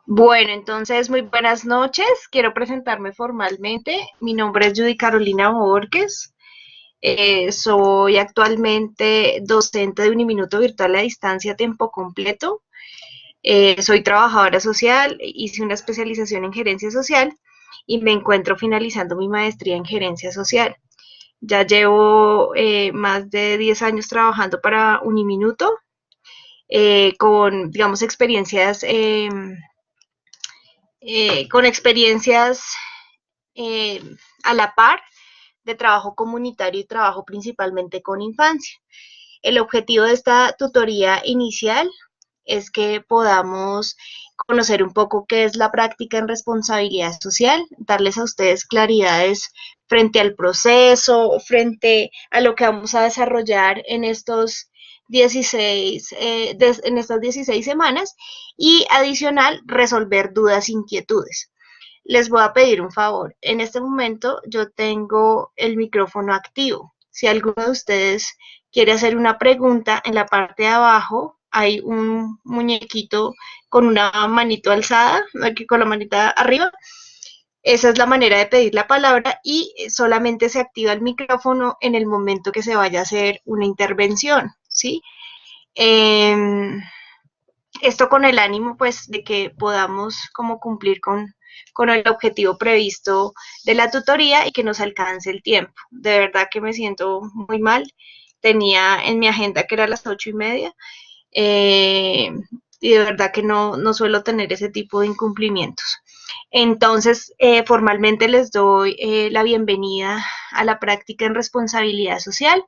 Bueno, entonces muy buenas noches. Quiero presentarme formalmente. Mi nombre es Judy Carolina Borges. Soy actualmente docente de Uniminuto Virtual a Distancia a tiempo completo. Soy trabajadora social, hice una especialización en gerencia social y me encuentro finalizando mi maestría en gerencia social. Ya llevo más de 10 años trabajando para Uniminuto con, digamos, experiencias eh, a la par de trabajo comunitario y trabajo principalmente con infancia. El objetivo de esta tutoría inicial es que podamos conocer un poco qué es la práctica en responsabilidad social, darles a ustedes claridades frente al proceso, frente a lo que vamos a desarrollar en en estas 16 semanas y adicional resolver dudas e inquietudes. Les voy a pedir un favor. En este momento yo tengo el micrófono activo. Si alguno de ustedes quiere hacer una pregunta, en la parte de abajo hay un muñequito con una manito alzada, aquí con la manita arriba. Esa es la manera de pedir la palabra y solamente se activa el micrófono en el momento que se vaya a hacer una intervención, ¿sí? Eh, Esto con el ánimo pues de que podamos como cumplir con el objetivo previsto de la tutoría y que nos alcance el tiempo. De verdad que me siento muy mal. Tenía en mi agenda que era a las 8:30 y de verdad que no suelo tener ese tipo de incumplimientos. Entonces, formalmente les doy la bienvenida a la práctica en responsabilidad social.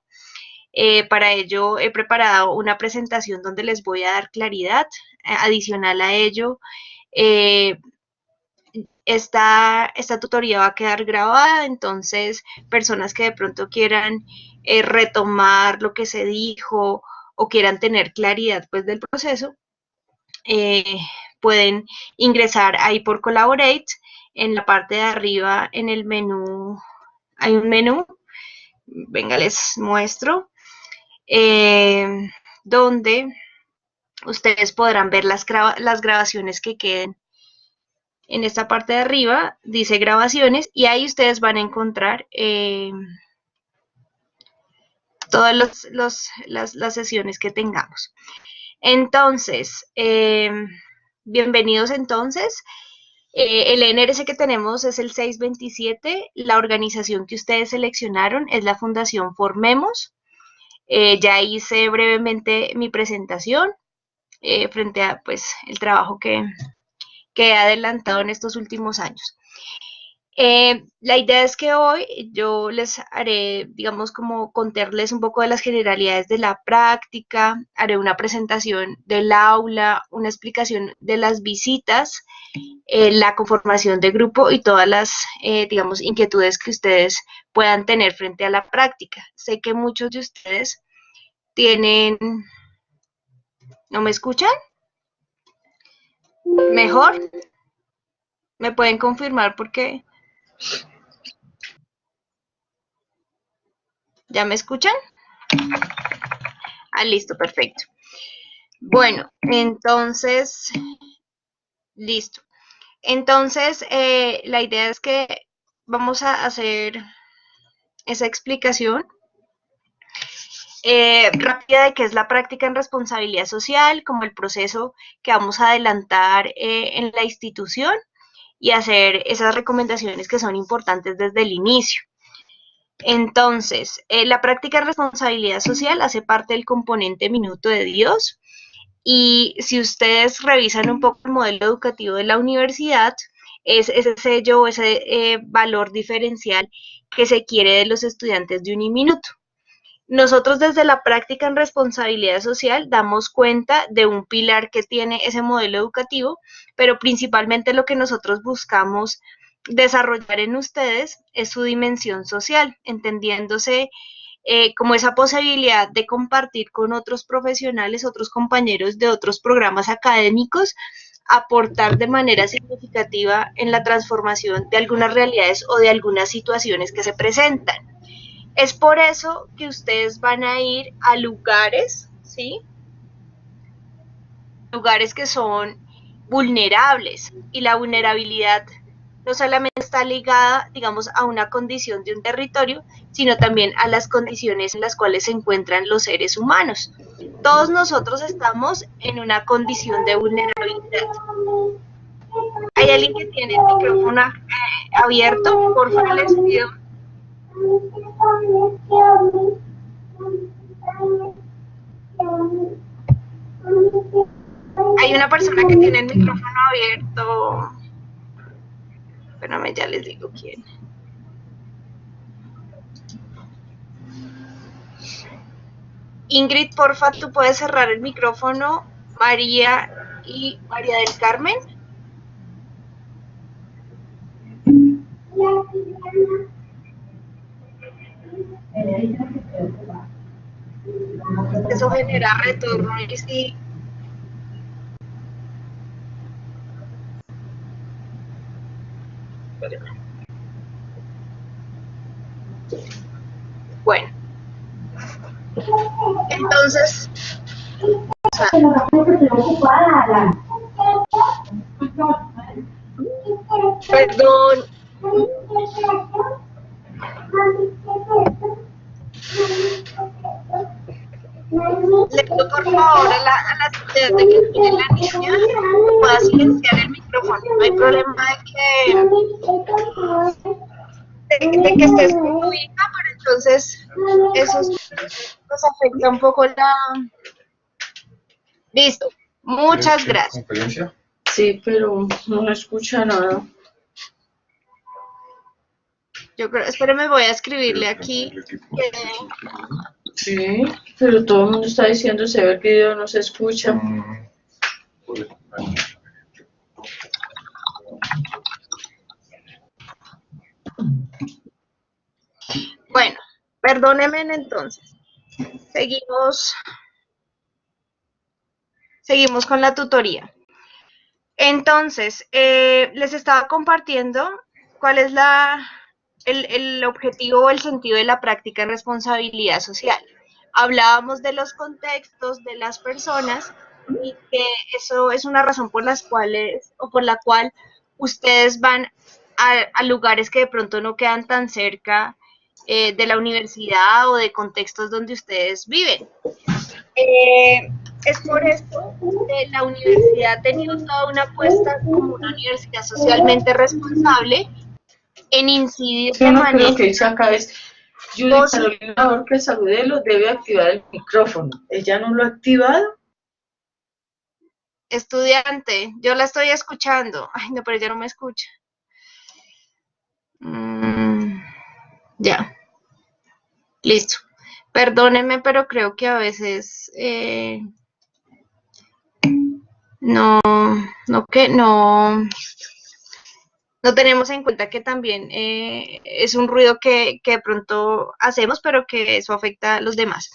Para ello he preparado una presentación donde les voy a dar claridad. Adicional a ello, eh, esta tutoría va a quedar grabada, entonces personas que de pronto quieran retomar lo que se dijo o quieran tener claridad pues del proceso, eh, pueden ingresar ahí por Collaborate. En la parte de arriba, en el menú, hay un menú, venga, les muestro, eh, donde ustedes podrán ver las grabaciones que queden. En esta parte de arriba dice grabaciones y ahí ustedes van a encontrar todas las sesiones que tengamos. Entonces, bienvenidos entonces. El NRC que tenemos es el 627. La organización que ustedes seleccionaron es la Fundación Formemos. Ya hice brevemente mi presentación frente a pues, el trabajo que he adelantado en estos últimos años. La idea es que hoy yo les haré, digamos, como contarles un poco de las generalidades de la práctica, haré una presentación del aula, una explicación de las visitas, la conformación de grupo y todas las, digamos, inquietudes que ustedes puedan tener frente a la práctica. Sé que muchos de ustedes tienen, ¿no me escuchan? ¿Mejor? ¿Me pueden confirmar por qué? ¿Ya me escuchan? Ah, listo, perfecto. Bueno, entonces, listo. Entonces, la idea es que vamos a hacer esa explicación rápida de qué es la práctica en responsabilidad social, como el proceso que vamos a adelantar en la institución y hacer esas recomendaciones que son importantes desde el inicio. Entonces, la práctica en responsabilidad social hace parte del componente Minuto de Dios. Y si ustedes revisan un poco el modelo educativo de la universidad, es ese sello, ese valor diferencial que se quiere de los estudiantes de Uniminuto. Nosotros desde la práctica en responsabilidad social damos cuenta de un pilar que tiene ese modelo educativo, pero principalmente lo que nosotros buscamos desarrollar en ustedes es su dimensión social, entendiéndose como esa posibilidad de compartir con otros profesionales, otros compañeros de otros programas académicos, aportar de manera significativa en la transformación de algunas realidades o de algunas situaciones que se presentan. Es por eso que ustedes van a ir a lugares, ¿sí? Lugares que son vulnerables, y la vulnerabilidad no solamente está ligada, digamos, a una condición de un territorio, sino también a las condiciones en las cuales se encuentran los seres humanos. Todos nosotros estamos en una condición de vulnerabilidad. ¿Hay alguien que tiene el micrófono abierto? Por favor, les pido. Hay una persona que tiene el micrófono abierto. Espérame, ya les digo quién. Ingrid, porfa, tú puedes cerrar el micrófono. María y María del Carmen. Eso genera retorno y sí. Bueno, entonces, perdón. Le pido por favor a la estudiante que tiene la niña que pueda silenciar el micrófono. No hay problema de que estés con tu hija, pero entonces eso nos afecta un poco la... Listo. Muchas gracias. ¿Conferencia? Sí, pero no escucha nada. Yo creo, espérame, voy a escribirle aquí. Sí, pero todo el mundo está diciendo se ve el video, no se escucha. Bueno, perdónenme entonces. Seguimos con la tutoría. Entonces, les estaba compartiendo cuál es el objetivo o el sentido de la práctica en responsabilidad social. Hablábamos de los contextos de las personas y que eso es una razón por la cual ustedes van a lugares que de pronto no quedan tan cerca de la universidad o de contextos donde ustedes viven. Es por esto que la universidad ha tenido toda una apuesta como una universidad socialmente responsable en incidir Sí, de no manera... creo que dice acá es Judy Carolina Borges Agudelo debe activar el micrófono. ¿Ella no lo ha activado? Estudiante, yo la estoy escuchando. Ay, no, pero ella no me escucha. Ya. Listo. Perdónenme, pero creo que a veces no tenemos en cuenta que también es un ruido que de pronto hacemos, pero que eso afecta a los demás.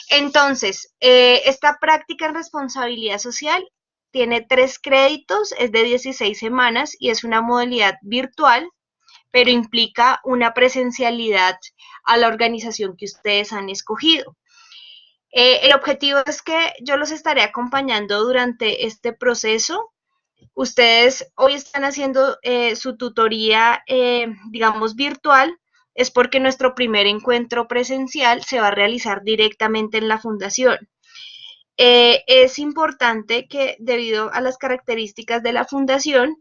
Entonces, esta práctica en responsabilidad social tiene 3 créditos, es de 16 semanas y es una modalidad virtual, pero implica una presencialidad a la organización que ustedes han escogido. El objetivo es que yo los estaré acompañando durante este proceso. Ustedes hoy están haciendo su tutoría, digamos, virtual, es porque nuestro primer encuentro presencial se va a realizar directamente en la fundación. Es importante que, debido a las características de la fundación,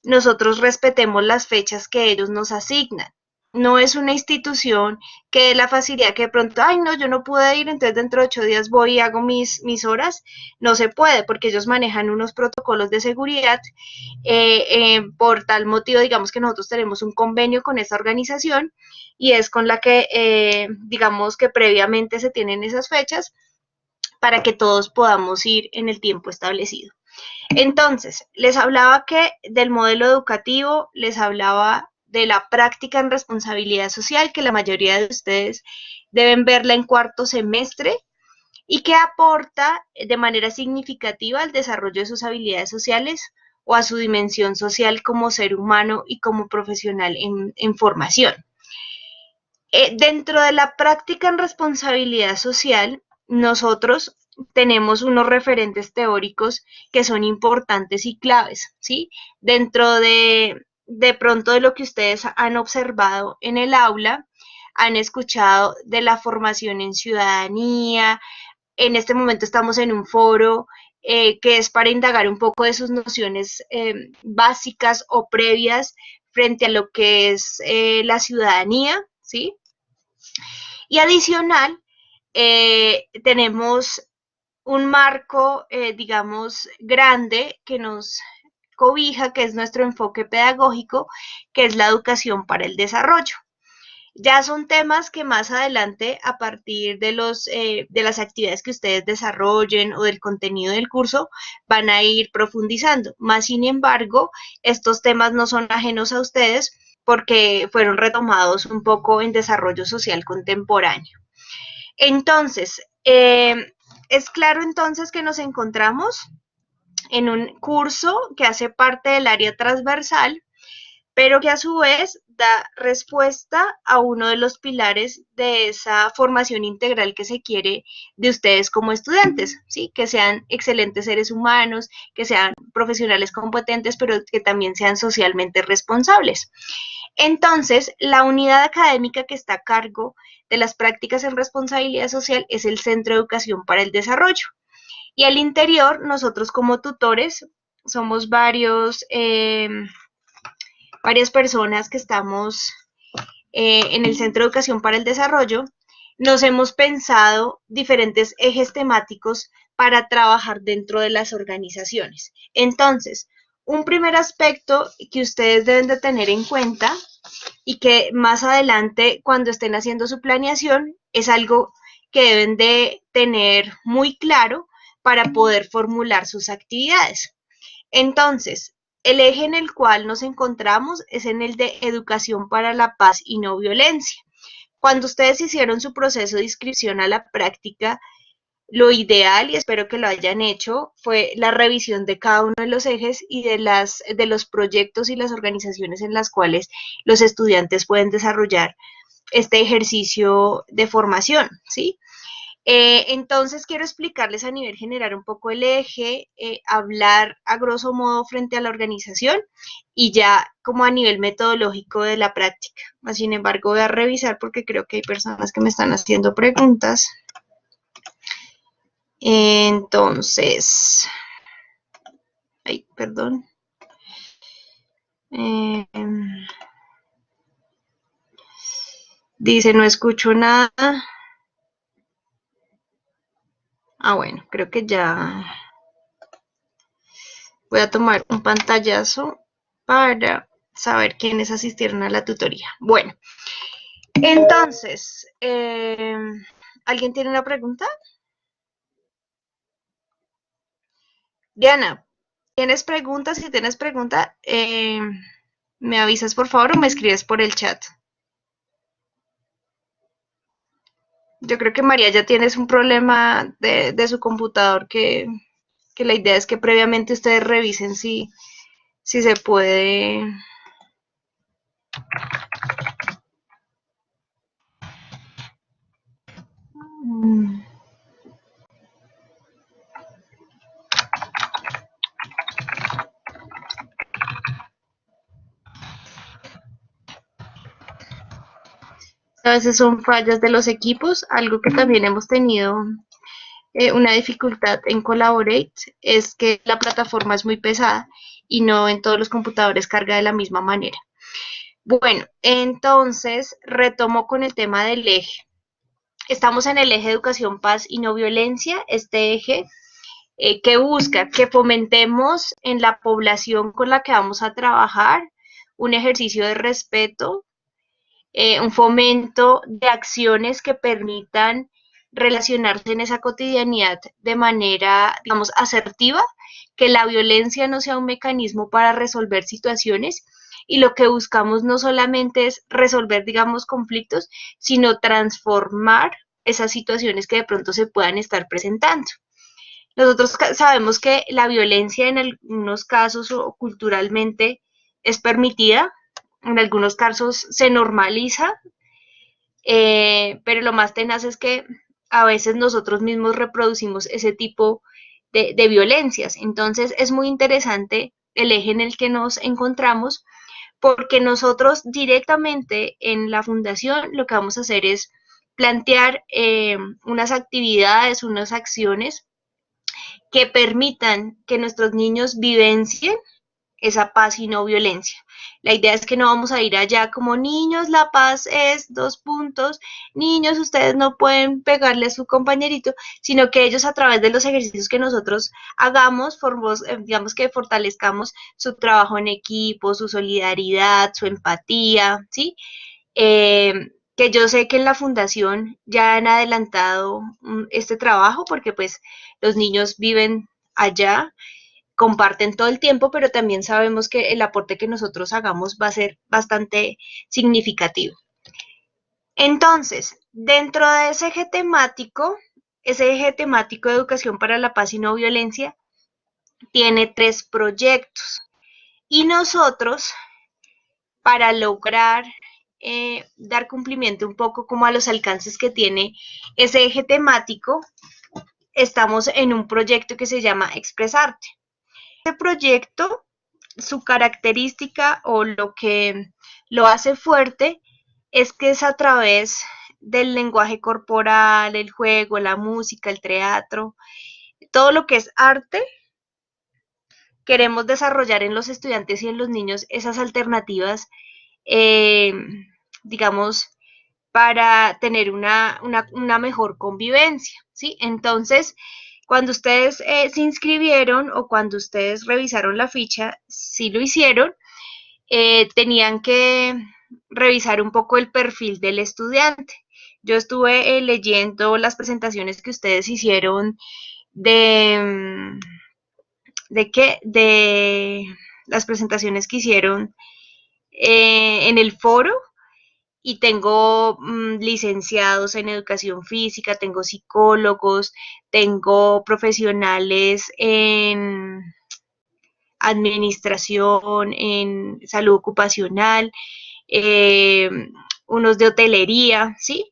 nosotros respetemos las fechas que ellos nos asignan. No es una institución que dé la facilidad que de pronto, ay, no, yo no pude ir, entonces dentro de 8 días voy y hago mis horas. No se puede, porque ellos manejan unos protocolos de seguridad. Por tal motivo, digamos que nosotros tenemos un convenio con esta organización y es con la que, digamos que previamente se tienen esas fechas para que todos podamos ir en el tiempo establecido. Entonces, les hablaba del modelo educativo, les hablaba de la práctica en responsabilidad social, que la mayoría de ustedes deben verla en 4º semestre y que aporta de manera significativa al desarrollo de sus habilidades sociales o a su dimensión social como ser humano y como profesional en formación. Dentro de la práctica en responsabilidad social, nosotros tenemos unos referentes teóricos que son importantes y claves, ¿sí? Dentro de pronto de lo que ustedes han observado en el aula, han escuchado de la formación en ciudadanía. En este momento estamos en un foro que es para indagar un poco de sus nociones básicas o previas frente a lo que es la ciudadanía, ¿sí? Y adicional, tenemos un marco, digamos, grande que nos cobija, que es nuestro enfoque pedagógico, que es la educación para el desarrollo. Ya son temas que más adelante, a partir de las actividades que ustedes desarrollen o del contenido del curso, van a ir profundizando. Más sin embargo, estos temas no son ajenos a ustedes porque fueron retomados un poco en desarrollo social contemporáneo. Entonces, es claro entonces que nos encontramos en un curso que hace parte del área transversal, pero que a su vez da respuesta a uno de los pilares de esa formación integral que se quiere de ustedes como estudiantes, ¿sí? Que sean excelentes seres humanos, que sean profesionales competentes, pero que también sean socialmente responsables. Entonces, la unidad académica que está a cargo de las prácticas en responsabilidad social es el Centro de Educación para el Desarrollo. Y al interior, nosotros como tutores, somos varias personas que estamos en el Centro de Educación para el Desarrollo, nos hemos pensado diferentes ejes temáticos para trabajar dentro de las organizaciones. Entonces, un primer aspecto que ustedes deben de tener en cuenta y que más adelante cuando estén haciendo su planeación es algo que deben de tener muy claro para poder formular sus actividades. Entonces, el eje en el cual nos encontramos es en el de educación para la paz y no violencia. Cuando ustedes hicieron su proceso de inscripción a la práctica, lo ideal, y espero que lo hayan hecho, fue la revisión de cada uno de los ejes y de los proyectos y las organizaciones en las cuales los estudiantes pueden desarrollar este ejercicio de formación, ¿sí? Entonces quiero explicarles a nivel general un poco el eje, hablar a grosso modo frente a la organización y ya como a nivel metodológico de la práctica. Sin embargo, voy a revisar porque creo que hay personas que me están haciendo preguntas. Entonces, ay, perdón. Dice, no escucho nada. Bueno, creo que ya voy a tomar un pantallazo para saber quiénes asistieron a la tutoría. Bueno, entonces, ¿alguien tiene una pregunta? Diana, ¿tienes preguntas? Si tienes pregunta, me avisas por favor o me escribes por el chat. Yo creo que María ya tienes un problema de su computador que la idea es que previamente ustedes revisen si se puede. A veces son fallas de los equipos, algo que también hemos tenido una dificultad en Collaborate es que la plataforma es muy pesada y no en todos los computadores carga de la misma manera. Bueno, entonces retomo con el tema del eje. Estamos en el eje educación, paz y no violencia, este eje que busca que fomentemos en la población con la que vamos a trabajar un ejercicio de respeto, un fomento de acciones que permitan relacionarse en esa cotidianidad de manera, digamos, asertiva, que la violencia no sea un mecanismo para resolver situaciones y lo que buscamos no solamente es resolver, digamos, conflictos, sino transformar esas situaciones que de pronto se puedan estar presentando. Nosotros sabemos que la violencia en algunos casos o culturalmente es permitida, en algunos casos se normaliza, pero lo más tenaz es que a veces nosotros mismos reproducimos ese tipo de violencias. Entonces es muy interesante el eje en el que nos encontramos, porque nosotros directamente en la fundación lo que vamos a hacer es plantear unas actividades, unas acciones que permitan que nuestros niños vivencien esa paz y no violencia. La idea es que no vamos a ir allá como niños, la paz es dos puntos, niños, ustedes no pueden pegarle a su compañerito, sino que ellos a través de los ejercicios que nosotros hagamos, digamos que fortalezcamos su trabajo en equipo, su solidaridad, su empatía, ¿sí? Eh, que yo sé que en la fundación ya han adelantado este trabajo porque pues los niños viven allá, comparten todo el tiempo, pero también sabemos que el aporte que nosotros hagamos va a ser bastante significativo. Entonces, dentro de ese eje temático de educación para la paz y no violencia, tiene 3 proyectos. Y nosotros, para lograr dar cumplimiento un poco como a los alcances que tiene ese eje temático, estamos en un proyecto que se llama Expresarte. Este proyecto, su característica o lo que lo hace fuerte es que es a través del lenguaje corporal, el juego, la música, el teatro, todo lo que es arte. Queremos desarrollar en los estudiantes y en los niños esas alternativas, eh, digamos, para tener una mejor convivencia, ¿sí? Entonces, cuando ustedes se inscribieron o cuando ustedes revisaron la ficha, si lo hicieron, tenían que revisar un poco el perfil del estudiante. Yo estuve leyendo las presentaciones que ustedes hicieron de, de las presentaciones que hicieron en el foro, y tengo licenciados en educación física, tengo psicólogos, tengo profesionales en administración, en salud ocupacional, eh, unos de hotelería, ¿sí?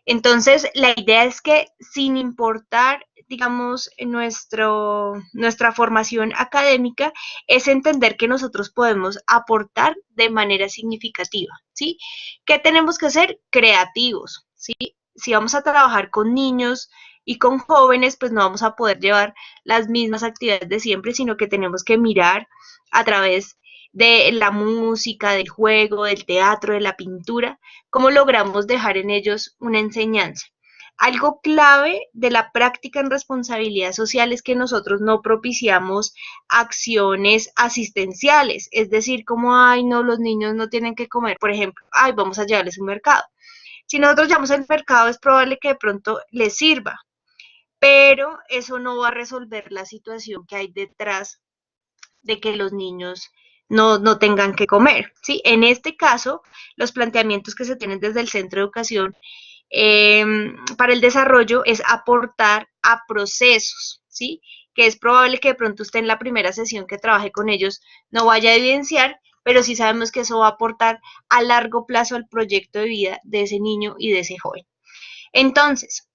Entonces, la idea es que sin importar, digamos, nuestra formación académica, es entender que nosotros podemos aportar de manera significativa, ¿sí? ¿Qué tenemos que hacer? Creativos, ¿sí? Si vamos a trabajar con niños y con jóvenes, pues no vamos a poder llevar las mismas actividades de siempre, sino que tenemos que mirar a través de la música, del juego, del teatro, de la pintura, cómo logramos dejar en ellos una enseñanza. Algo clave de la práctica en responsabilidad social es que nosotros no propiciamos acciones asistenciales, es decir, como, ay, no, los niños no tienen que comer, por ejemplo, ay, vamos a llevarles un mercado. Si nosotros llevamos el mercado, es probable que de pronto les sirva, pero eso no va a resolver la situación que hay detrás de que los niños no tengan que comer, ¿sí? En este caso, los planteamientos que se tienen desde el Centro de Educación eh, para el Desarrollo es aportar a procesos, ¿sí? Que es probable que de pronto usted en la primera sesión que trabaje con ellos no vaya a evidenciar, pero sí sabemos que eso va a aportar a largo plazo al proyecto de vida de ese niño y de ese joven. Entonces,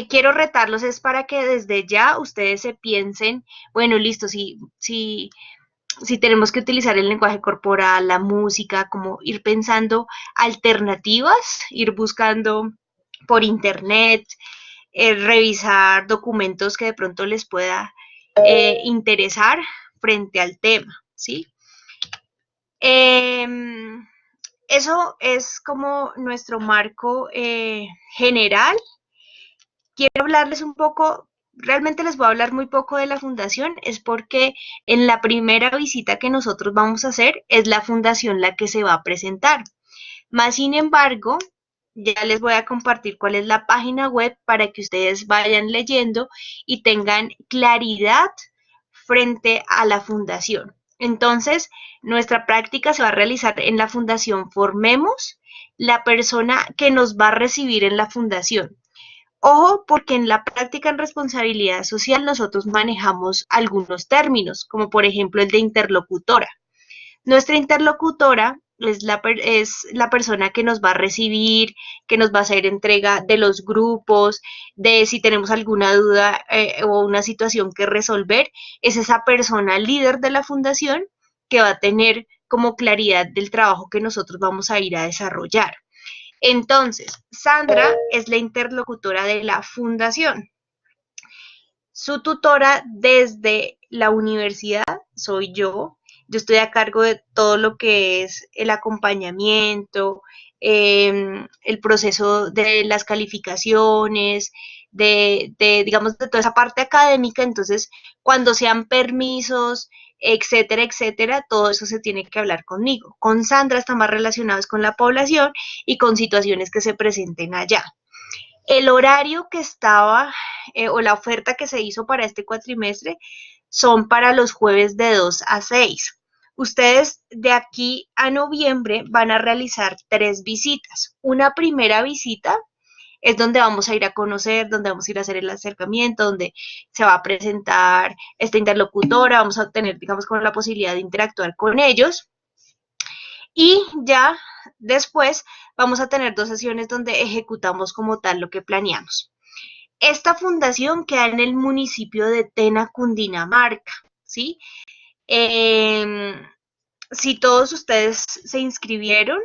quiero retarlos es para que desde ya ustedes se piensen, bueno, listo, si tenemos que utilizar el lenguaje corporal, la música, como ir pensando alternativas, ir buscando por internet, revisar documentos que de pronto les pueda interesar frente al tema, ¿sí? Eso es como nuestro marco general. Quiero hablarles un poco, realmente les voy a hablar muy poco de la fundación, es porque en la primera visita que nosotros vamos a hacer es la fundación la que se va a presentar. Más sin embargo, ya les voy a compartir cuál es la página web para que ustedes vayan leyendo y tengan claridad frente a la fundación. Entonces, nuestra práctica se va a realizar en la Fundación Formemos, la persona que nos va a recibir en la fundación. Ojo, porque en la práctica en responsabilidad social nosotros manejamos algunos términos, como por ejemplo el de interlocutora. Nuestra interlocutora es la persona que nos va a recibir, que nos va a hacer entrega de los grupos, de si tenemos alguna duda o una situación que resolver, es esa persona líder de la fundación que va a tener como claridad del trabajo que nosotros vamos a ir a desarrollar. Entonces, Sandra es la interlocutora de la fundación. Su tutora desde la universidad soy yo. Yo estoy a cargo de todo lo que es el acompañamiento, el proceso de las calificaciones, digamos, de toda esa parte académica. Entonces, cuando sean permisos, etcétera, etcétera, todo eso se tiene que hablar conmigo. Con Sandra está más relacionados con la población y con situaciones que se presenten allá. El horario que estaba o la oferta que se hizo para este cuatrimestre son para los jueves de 2 a 6. Ustedes de aquí a noviembre van a realizar 3 visitas. Una primera visita es donde vamos a ir a conocer, donde vamos a ir a hacer el acercamiento, donde se va a presentar esta interlocutora, vamos a tener, digamos, como la posibilidad de interactuar con ellos. Y ya después vamos a tener 2 sesiones donde ejecutamos como tal lo que planeamos. Esta fundación queda en el municipio de Tena, Cundinamarca, ¿sí? Si todos ustedes se inscribieron,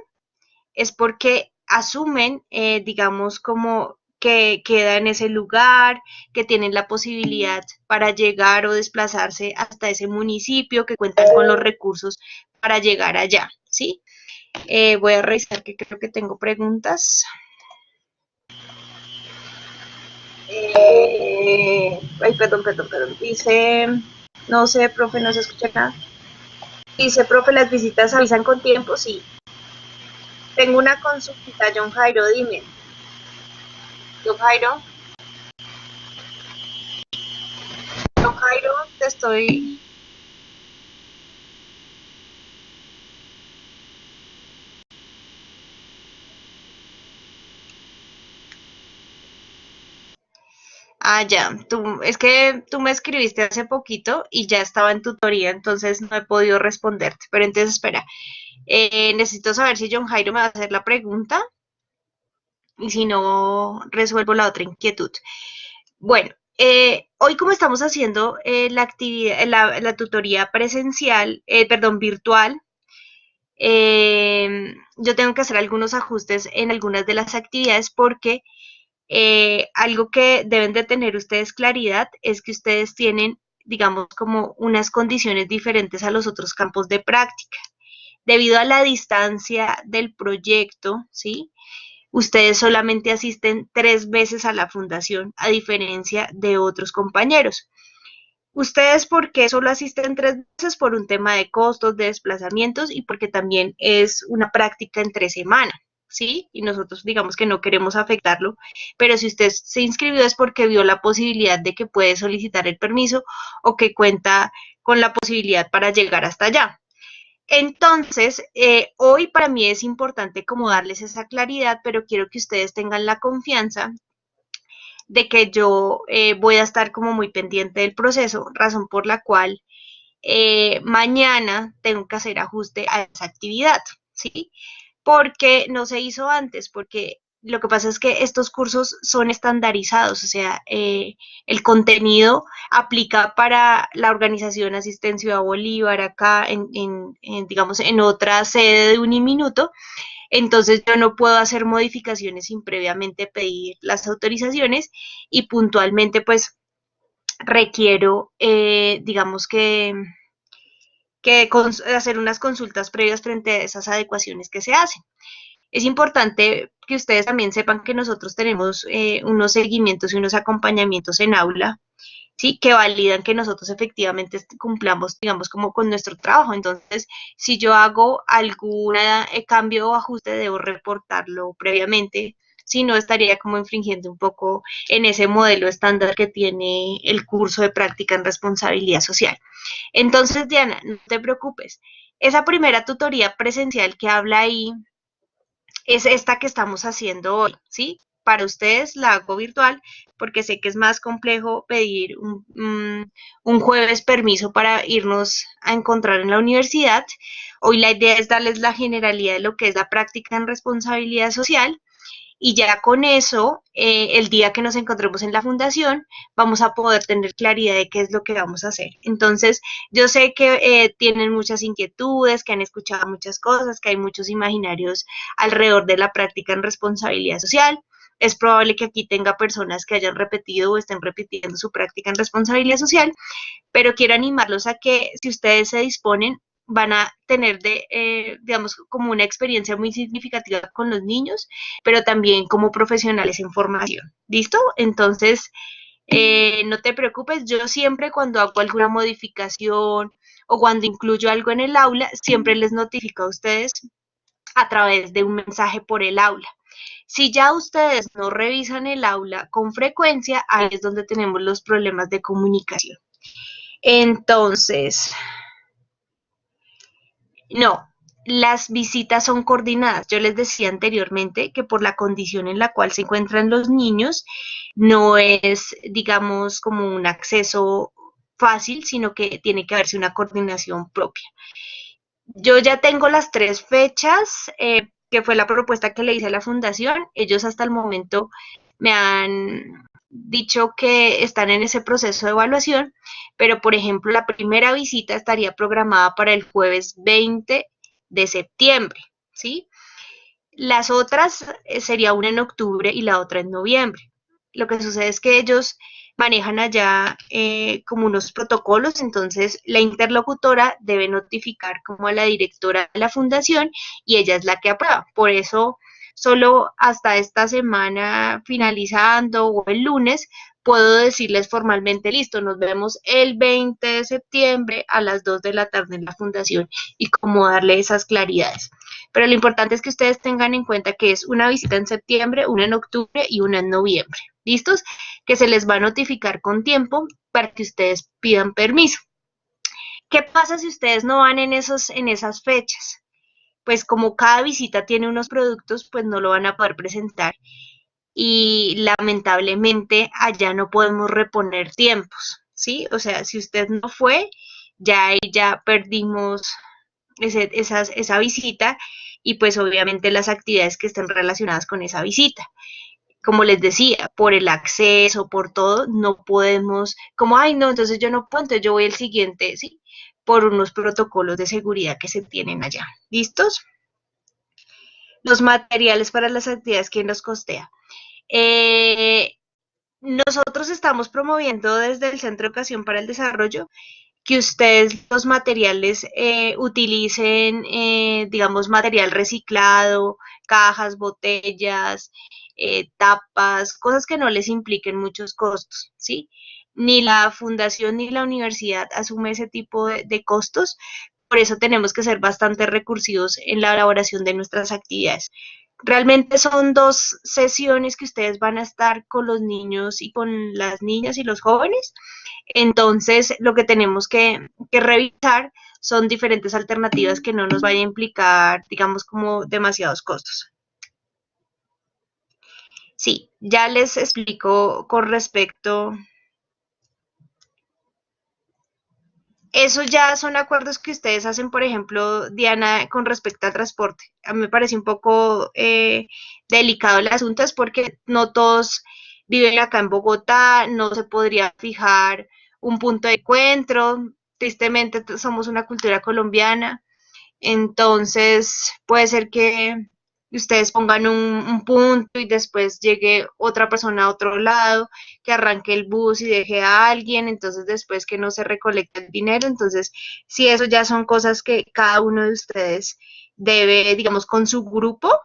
es porque asumen, digamos, como que queda en ese lugar, que tienen la posibilidad para llegar o desplazarse hasta ese municipio, que cuentan con los recursos para llegar allá, ¿sí? Voy a revisar que creo que tengo preguntas. Ay, perdón. Dice, no sé, profe, no se escucha nada. Dice, profe, ¿las visitas avisan con tiempo? Sí. Tengo una consulta, John Jairo, dime. John Jairo. John Jairo, te estoy... Ah, ya, es que tú me escribiste hace poquito y ya estaba en tutoría, entonces no he podido responderte. Pero entonces, espera, necesito saber si John Jairo me va a hacer la pregunta y si no, resuelvo la otra inquietud. Bueno, hoy como estamos haciendo la actividad, la tutoría presencial, perdón, virtual, yo tengo que hacer algunos ajustes en algunas de las actividades porque algo que deben de tener ustedes claridad es que ustedes tienen, digamos, como unas condiciones diferentes a los otros campos de práctica. Debido a la distancia del proyecto, ¿sí? Ustedes solamente asisten 3 veces a la fundación, a diferencia de otros compañeros. Ustedes, ¿por qué solo asisten 3 veces? Por un tema de costos, de desplazamientos y porque también es una práctica entre semana, ¿sí? Y nosotros digamos que no queremos afectarlo, pero si usted se inscribió es porque vio la posibilidad de que puede solicitar el permiso o que cuenta con la posibilidad para llegar hasta allá. Entonces, hoy para mí es importante como darles esa claridad, pero quiero que ustedes tengan la confianza de que yo voy a estar como muy pendiente del proceso, razón por la cual mañana tengo que hacer ajuste a esa actividad, ¿sí? Porque no se hizo antes, porque lo que pasa es que estos cursos son estandarizados, o sea, el contenido aplica para la organización Asistencia a Bolívar acá digamos, en otra sede de Uniminuto. Entonces yo no puedo hacer modificaciones sin previamente pedir las autorizaciones y puntualmente pues requiero, digamos que hacer unas consultas previas frente a esas adecuaciones que se hacen. Es importante que ustedes también sepan que nosotros tenemos unos seguimientos y unos acompañamientos en aula, ¿sí? Que validan que nosotros efectivamente cumplamos, digamos, como con nuestro trabajo. Entonces, si yo hago algún cambio o ajuste, debo reportarlo previamente, si no estaría como infringiendo un poco en ese modelo estándar que tiene el curso de práctica en responsabilidad social. Entonces, Diana, no te preocupes. Esa primera tutoría presencial que habla ahí es esta que estamos haciendo hoy, ¿sí? para ustedes la hago virtual porque sé que es más complejo pedir un jueves permiso para irnos a encontrar en la universidad. Hoy la idea es darles la generalidad de lo que es la práctica en responsabilidad social y ya con eso, el día que nos encontremos en la fundación, vamos a poder tener claridad de qué es lo que vamos a hacer. Entonces, yo sé que tienen muchas inquietudes, que han escuchado muchas cosas, que hay muchos imaginarios alrededor de la práctica en responsabilidad social. Es probable que aquí tenga personas que hayan repetido o estén repitiendo su práctica en responsabilidad social, pero quiero animarlos a que si ustedes se disponen, van a tener digamos, como una experiencia muy significativa con los niños, pero también como profesionales en formación. ¿Listo? Entonces, no te preocupes, yo siempre cuando hago alguna modificación o cuando incluyo algo en el aula, siempre les notifico a ustedes a través de un mensaje por el aula. Si ya ustedes no revisan el aula con frecuencia, ahí es donde tenemos los problemas de comunicación. Entonces, no, las visitas son coordinadas. Yo les decía anteriormente que por la condición en la cual se encuentran los niños, no es, digamos, como un acceso fácil, sino que tiene que haberse una coordinación propia. Yo ya tengo las 3 fechas, que fue la propuesta que le hice a la fundación. Ellos hasta el momento me han dicho que están en ese proceso de evaluación, pero por ejemplo la primera visita estaría programada para el jueves 20 de septiembre, ¿sí? Las otras sería una en octubre y la otra en noviembre. Lo que sucede es que ellos manejan allá como unos protocolos, entonces la interlocutora debe notificar como a la directora de la fundación y ella es la que aprueba. Por eso, solo hasta esta semana finalizando o el lunes, puedo decirles formalmente, listo, nos vemos el 20 de septiembre a las 2 de la tarde en la fundación y cómo darle esas claridades. Pero lo importante es que ustedes tengan en cuenta que es una visita en septiembre, una en octubre y una en noviembre. ¿Listos? Que se les va a notificar con tiempo para que ustedes pidan permiso. ¿Qué pasa si ustedes no van en esas fechas? Pues como cada visita tiene unos productos, pues no lo van a poder presentar y lamentablemente allá no podemos reponer tiempos, ¿sí? O sea, si usted no fue, ya ahí ya perdimos esa visita y pues obviamente las actividades que estén relacionadas con esa visita. Como les decía, por el acceso, por todo, no podemos, como, ay, no, entonces yo no puedo, entonces yo voy el siguiente, ¿sí? Por unos protocolos de seguridad que se tienen allá. ¿Listos? Los materiales para las actividades, ¿quién los costea? Nosotros estamos promoviendo desde el Centro de Educación para el Desarrollo que ustedes los materiales utilicen, digamos, material reciclado, cajas, botellas, tapas, cosas que no les impliquen muchos costos, ¿sí? Ni la fundación ni la universidad asume ese tipo de costos, por eso tenemos que ser bastante recursivos en la elaboración de nuestras actividades. Realmente son 2 sesiones que ustedes van a estar con los niños y con las niñas y los jóvenes. Entonces, lo que tenemos que revisar son diferentes alternativas que no nos vayan a implicar, digamos, como demasiados costos. Sí, ya les explico con respecto. Eso ya son acuerdos que ustedes hacen, por ejemplo, Diana, con respecto al transporte. A mí me parece un poco delicado el asunto, es porque no todos viven acá en Bogotá, no se podría fijar un punto de encuentro. Tristemente somos una cultura colombiana, entonces puede ser que ustedes pongan un punto y después llegue otra persona a otro lado, que arranque el bus y deje a alguien, entonces después que no se recolecta el dinero. Entonces, si eso ya son cosas que cada uno de ustedes debe, digamos, con su grupo,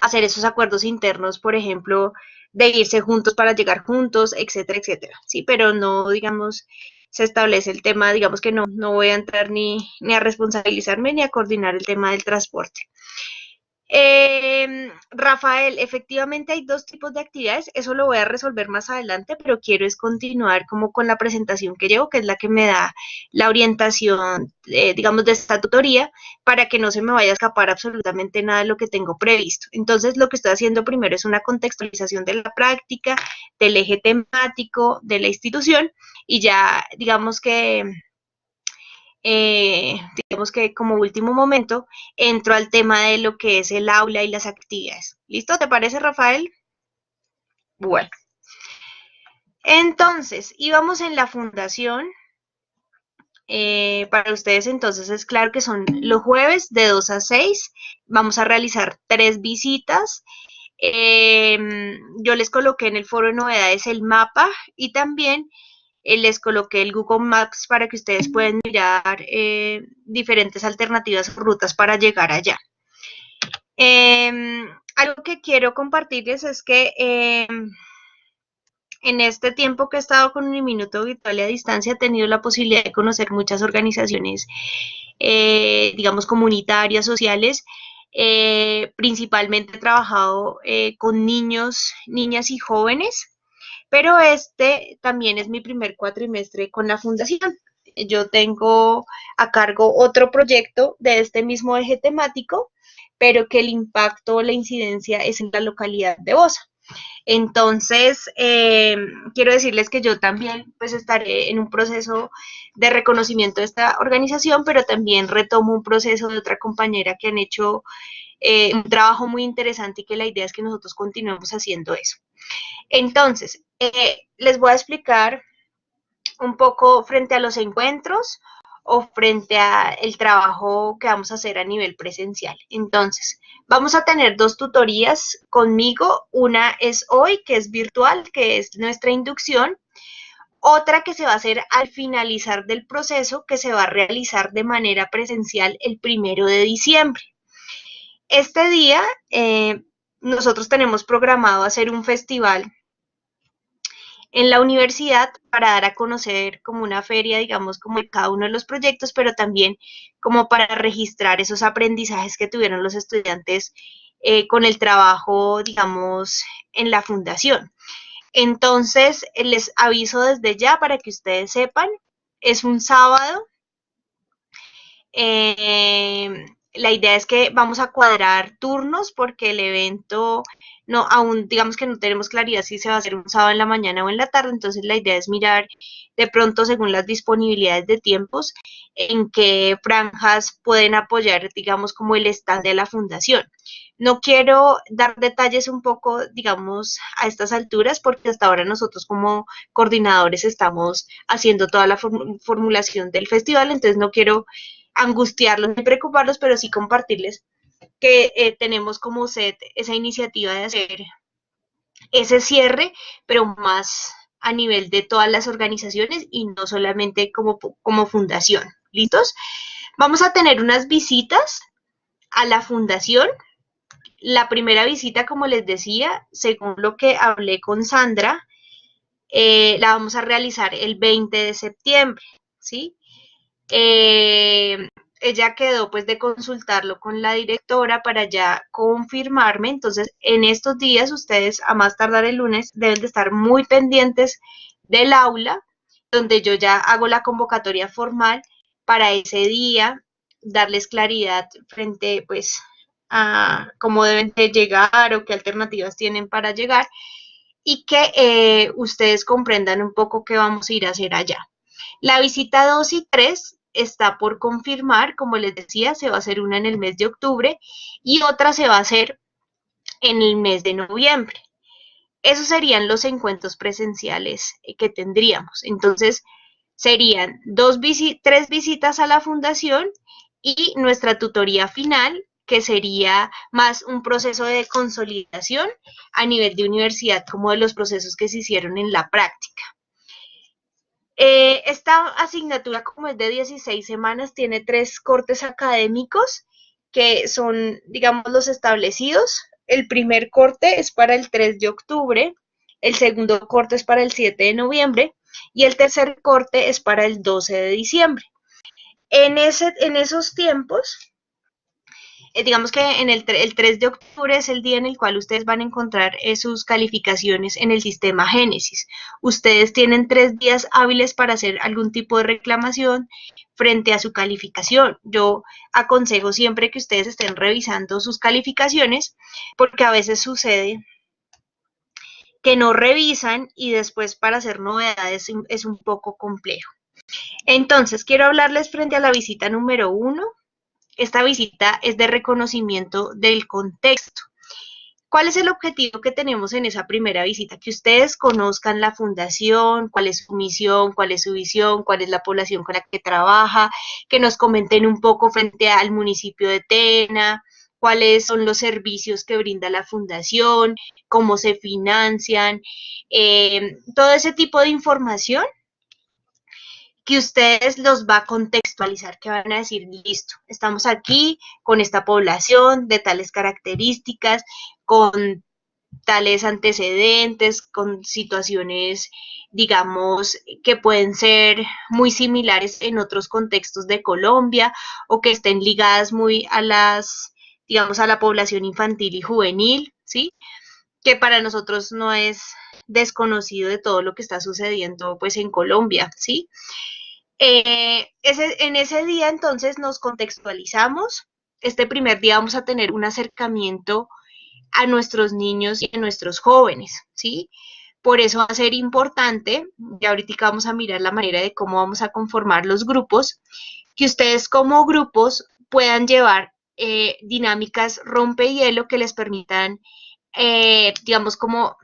hacer esos acuerdos internos, por ejemplo, de irse juntos para llegar juntos, etcétera, etcétera. Sí, pero no, digamos, se establece el tema, digamos que no voy a entrar ni a responsabilizarme ni a coordinar el tema del transporte. Rafael, efectivamente hay dos tipos de actividades, eso lo voy a resolver más adelante, pero quiero es continuar como con la presentación que llevo, que es la que me da la orientación, digamos, de esta tutoría, para que no se me vaya a escapar absolutamente nada de lo que tengo previsto. Entonces, lo que estoy haciendo primero es una contextualización de la práctica, del eje temático, de la institución, y ya, digamos que como último momento, entro al tema de lo que es el aula y las actividades. ¿Listo? ¿Te parece, Rafael? Bueno. Entonces, íbamos en la fundación. Para ustedes entonces es claro que son los jueves de 2 a 6. Vamos a realizar 3 visitas. Yo les coloqué en el foro de novedades el mapa y también les coloqué el Google Maps para que ustedes puedan mirar diferentes alternativas o rutas para llegar allá. Algo que quiero compartirles es que en este tiempo que he estado con mi minuto virtual y a distancia he tenido la posibilidad de conocer muchas organizaciones, digamos, comunitarias, sociales. Principalmente he trabajado con niños, niñas y jóvenes, pero este también es mi primer cuatrimestre con la fundación. Yo tengo a cargo otro proyecto de este mismo eje temático, pero que el impacto, la incidencia es en la localidad de Bosa. Entonces, quiero decirles que yo también pues estaré en un proceso de reconocimiento de esta organización, pero también retomo un proceso de otra compañera que han hecho un trabajo muy interesante y que la idea es que nosotros continuemos haciendo eso. Entonces, les voy a explicar un poco frente a los encuentros o frente a el trabajo que vamos a hacer a nivel presencial. Entonces, vamos a tener dos tutorías conmigo. Una es hoy, que es virtual, que es nuestra inducción. Otra que se va a hacer al finalizar del proceso, que se va a realizar de manera presencial el 1 de diciembre. Este día, nosotros tenemos programado hacer un festival en la universidad para dar a conocer como una feria, digamos, como de cada uno de los proyectos, pero también como para registrar esos aprendizajes que tuvieron los estudiantes con el trabajo, digamos, en la fundación. Entonces, les aviso desde ya para que ustedes sepan, es un sábado. La idea es que vamos a cuadrar turnos porque el evento no, aún digamos que no tenemos claridad si se va a hacer un sábado en la mañana o en la tarde, entonces la idea es mirar de pronto según las disponibilidades de tiempos en qué franjas pueden apoyar, digamos, como el stand de la fundación. No quiero dar detalles un poco, digamos, a estas alturas, porque hasta ahora nosotros como coordinadores estamos haciendo toda la formulación del festival, entonces no quiero angustiarlos ni preocuparlos, pero sí compartirles que tenemos como set esa iniciativa de hacer ese cierre, pero más a nivel de todas las organizaciones y no solamente como fundación. ¿Listos? Vamos a tener unas visitas a la fundación. La primera visita, como les decía, según lo que hablé con Sandra, la vamos a realizar el 20 de septiembre, ¿sí? Ella quedó pues de consultarlo con la directora para ya confirmarme, entonces en estos días ustedes a más tardar el lunes deben de estar muy pendientes del aula, donde yo ya hago la convocatoria formal para ese día, darles claridad frente pues a cómo deben de llegar o qué alternativas tienen para llegar y que ustedes comprendan un poco qué vamos a ir a hacer allá. La visita 2 y 3 está por confirmar, como les decía, se va a hacer una en el mes de octubre y otra se va a hacer en el mes de noviembre. Esos serían los encuentros presenciales que tendríamos. Entonces, serían 3 visitas a la fundación y nuestra tutoría final, que sería más un proceso de consolidación a nivel de universidad, como de los procesos que se hicieron en la práctica. Esta asignatura, como es de 16 semanas, tiene 3 cortes académicos que son, digamos, los establecidos. El primer corte es para el 3 de octubre, el segundo corte es para el 7 de noviembre y el tercer corte es para el 12 de diciembre. En esos tiempos, digamos que el 3 de octubre es el día en el cual ustedes van a encontrar sus calificaciones en el sistema Génesis. Ustedes tienen 3 días hábiles para hacer algún tipo de reclamación frente a su calificación. Yo aconsejo siempre que ustedes estén revisando sus calificaciones, porque a veces sucede que no revisan y después para hacer novedades es un poco complejo. Entonces, quiero hablarles frente a la visita número 1. Esta visita es de reconocimiento del contexto. ¿Cuál es el objetivo que tenemos en esa primera visita? Que ustedes conozcan la fundación, cuál es su misión, cuál es su visión, cuál es la población con la que trabaja, que nos comenten un poco frente al municipio de Tena, cuáles son los servicios que brinda la fundación, cómo se financian, todo ese tipo de información que ustedes los va a contextualizar, que van a decir, listo, estamos aquí con esta población de tales características, con tales antecedentes, con situaciones, digamos, que pueden ser muy similares en otros contextos de Colombia o que estén ligadas muy a las, digamos, a la población infantil y juvenil, ¿sí? Que para nosotros no es desconocido de todo lo que está sucediendo pues en Colombia, ¿sí? En ese día entonces nos contextualizamos. Este primer día vamos a tener un acercamiento a nuestros niños y a nuestros jóvenes, ¿sí? Por eso va a ser importante, ya ahorita vamos a mirar la manera de cómo vamos a conformar los grupos, que ustedes como grupos puedan llevar dinámicas rompehielo que les permitan, digamos, como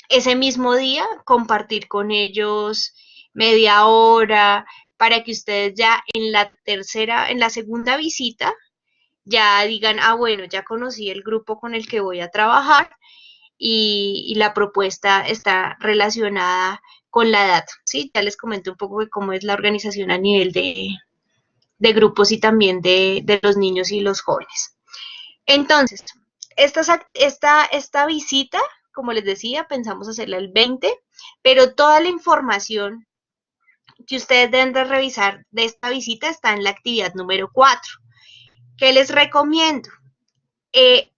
ese mismo día compartir con ellos media hora para que ustedes ya en la segunda visita, ya digan, ah, bueno, ya conocí el grupo con el que voy a trabajar y la propuesta está relacionada con la edad, ¿sí? Ya les comento un poco de cómo es la organización a nivel de grupos y también de los niños y los jóvenes. Entonces, esta visita, como les decía, pensamos hacerla el 20, pero toda la información que ustedes deben de revisar de esta visita está en la actividad número 4. ¿Qué les recomiendo?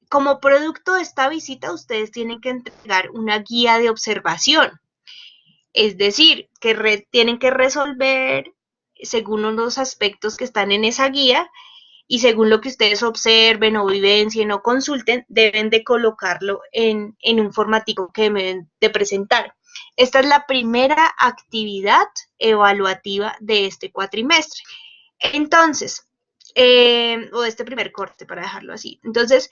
Como producto de esta visita, ustedes tienen que entregar una guía de observación. Es decir, que tienen que resolver según los aspectos que están en esa guía y según lo que ustedes observen o vivencien o consulten, deben de colocarlo en un formatico que deben de presentar. Esta es la primera actividad evaluativa de este cuatrimestre. Entonces, o de este primer corte, para dejarlo así. Entonces,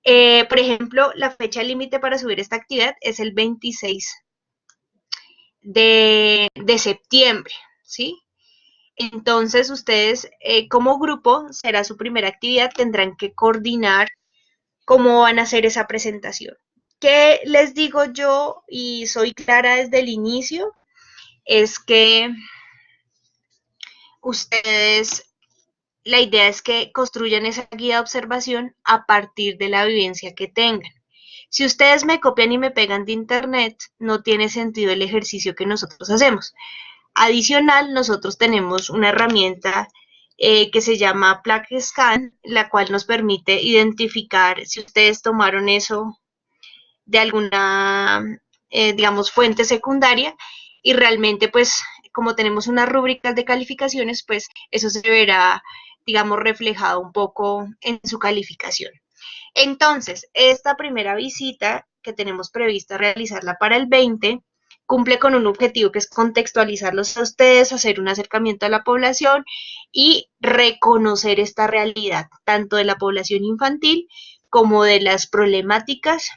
por ejemplo, la fecha límite para subir esta actividad es el 26 de septiembre, ¿sí? Entonces, ustedes como grupo, será su primera actividad, tendrán que coordinar cómo van a hacer esa presentación. ¿Qué les digo yo? Y soy clara desde el inicio, es que ustedes, la idea es que construyan esa guía de observación a partir de la vivencia que tengan. Si ustedes me copian y me pegan de internet, no tiene sentido el ejercicio que nosotros hacemos. Adicional, nosotros tenemos una herramienta que se llama Plaque Scan, la cual nos permite identificar si ustedes tomaron eso de alguna, digamos, fuente secundaria y realmente, pues, como tenemos unas rúbricas de calificaciones, pues eso se verá, digamos, reflejado un poco en su calificación. Entonces, esta primera visita que tenemos prevista realizarla para el 20 cumple con un objetivo que es contextualizarlos a ustedes, hacer un acercamiento a la población y reconocer esta realidad, tanto de la población infantil como de las problemáticas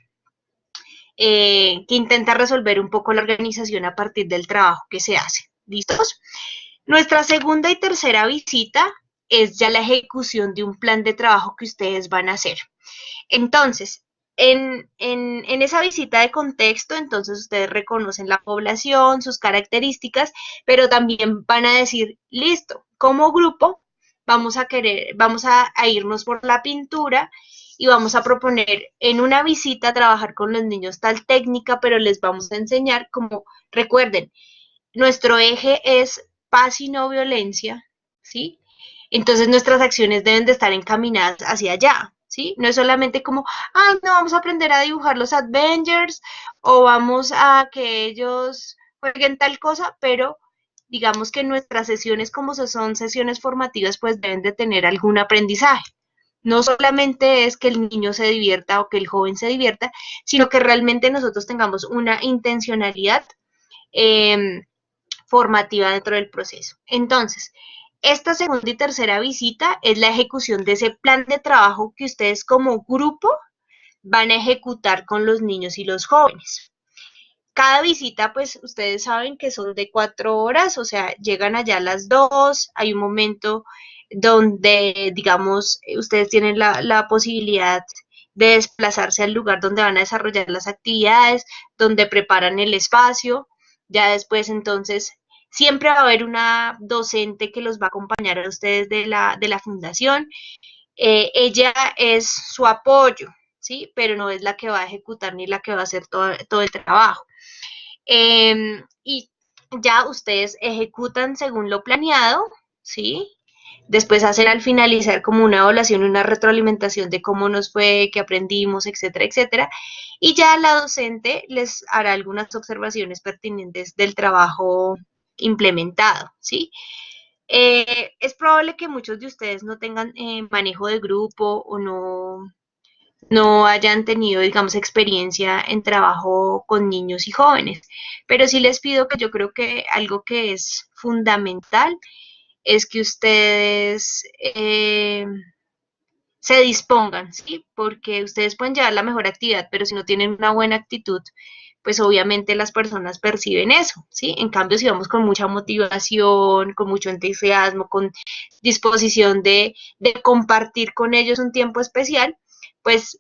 que intenta resolver un poco la organización a partir del trabajo que se hace. ¿Listos? Nuestra segunda y tercera visita es ya la ejecución de un plan de trabajo que ustedes van a hacer. Entonces, en esa visita de contexto, entonces ustedes reconocen la población, sus características, pero también van a decir, listo, como grupo vamos a irnos por la pintura y vamos a proponer en una visita trabajar con los niños tal técnica, pero les vamos a enseñar como, recuerden, nuestro eje es paz y no violencia, ¿sí? Entonces nuestras acciones deben de estar encaminadas hacia allá, ¿sí? No es solamente como, ay, no, vamos a aprender a dibujar los Avengers o vamos a que ellos jueguen tal cosa, pero digamos que nuestras sesiones, como son sesiones formativas, pues deben de tener algún aprendizaje. No solamente es que el niño se divierta o que el joven se divierta, sino que realmente nosotros tengamos una intencionalidad eh, formativa dentro del proceso. Entonces, esta segunda y tercera visita es la ejecución de ese plan de trabajo que ustedes como grupo van a ejecutar con los niños y los jóvenes. Cada visita, pues ustedes saben que son de 4 horas, o sea, llegan allá a las 2, hay un momento donde, digamos, ustedes tienen la posibilidad de desplazarse al lugar donde van a desarrollar las actividades, donde preparan el espacio, ya después entonces siempre va a haber una docente que los va a acompañar a ustedes de la fundación, ella es su apoyo, ¿sí? Pero no es la que va a ejecutar ni la que va a hacer todo el trabajo. Y ya ustedes ejecutan según lo planeado, ¿sí? Después hacen al finalizar como una evaluación, una retroalimentación de cómo nos fue, qué aprendimos, etcétera, etcétera. Y ya la docente les hará algunas observaciones pertinentes del trabajo implementado, ¿sí? Es probable que muchos de ustedes no tengan manejo de grupo o no hayan tenido, digamos, experiencia en trabajo con niños y jóvenes. Pero sí les pido que yo creo que algo que es fundamental es que ustedes se dispongan, ¿sí? Porque ustedes pueden llevar la mejor actividad, pero si no tienen una buena actitud, pues obviamente las personas perciben eso, ¿sí? En cambio, si vamos con mucha motivación, con mucho entusiasmo, con disposición de compartir con ellos un tiempo especial, pues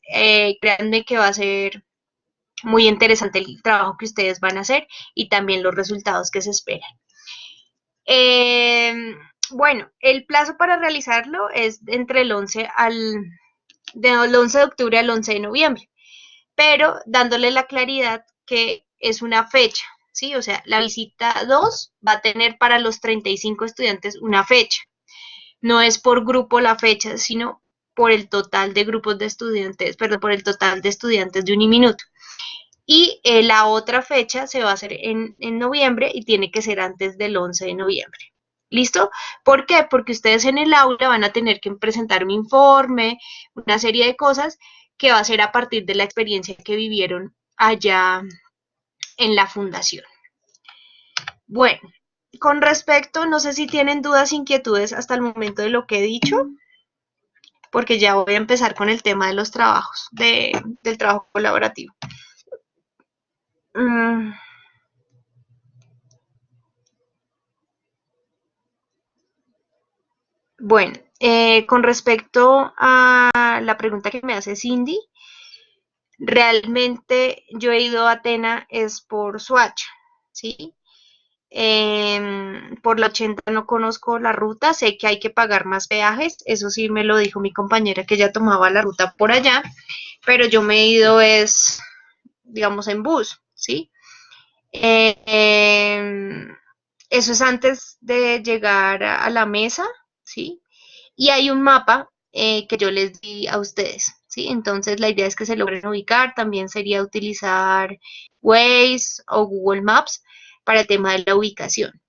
créanme que va a ser muy interesante el trabajo que ustedes van a hacer y también los resultados que se esperan. Bueno, el plazo para realizarlo es entre el 11 del 11 de octubre al 11 de noviembre, pero dándole la claridad que es una fecha, ¿sí? O sea, la visita 2 va a tener para los 35 estudiantes una fecha. No es por grupo la fecha, sino por el total de grupos de estudiantes, perdón, por el total de estudiantes de Uniminuto. Y la otra fecha se va a hacer en noviembre y tiene que ser antes del 11 de noviembre. ¿Listo? ¿Por qué? Porque ustedes en el aula van a tener que presentar un informe, una serie de cosas que va a ser a partir de la experiencia que vivieron allá en la fundación. Bueno, con respecto, no sé si tienen dudas, inquietudes hasta el momento de lo que he dicho, porque ya voy a empezar con el tema de los trabajos, del trabajo colaborativo. Bueno, con respecto a la pregunta que me hace Cindy, realmente yo he ido a Atena es por Soacha, ¿sí? Por la 80 no conozco la ruta, sé que hay que pagar más peajes, eso sí me lo dijo mi compañera que ya tomaba la ruta por allá, pero yo me he ido es, digamos, en bus, ¿sí? Eso es antes de llegar a la mesa, ¿sí? Y hay un mapa que yo les di a ustedes, ¿sí? Entonces la idea es que se logren ubicar, también sería utilizar Waze o Google Maps para el tema de la ubicación.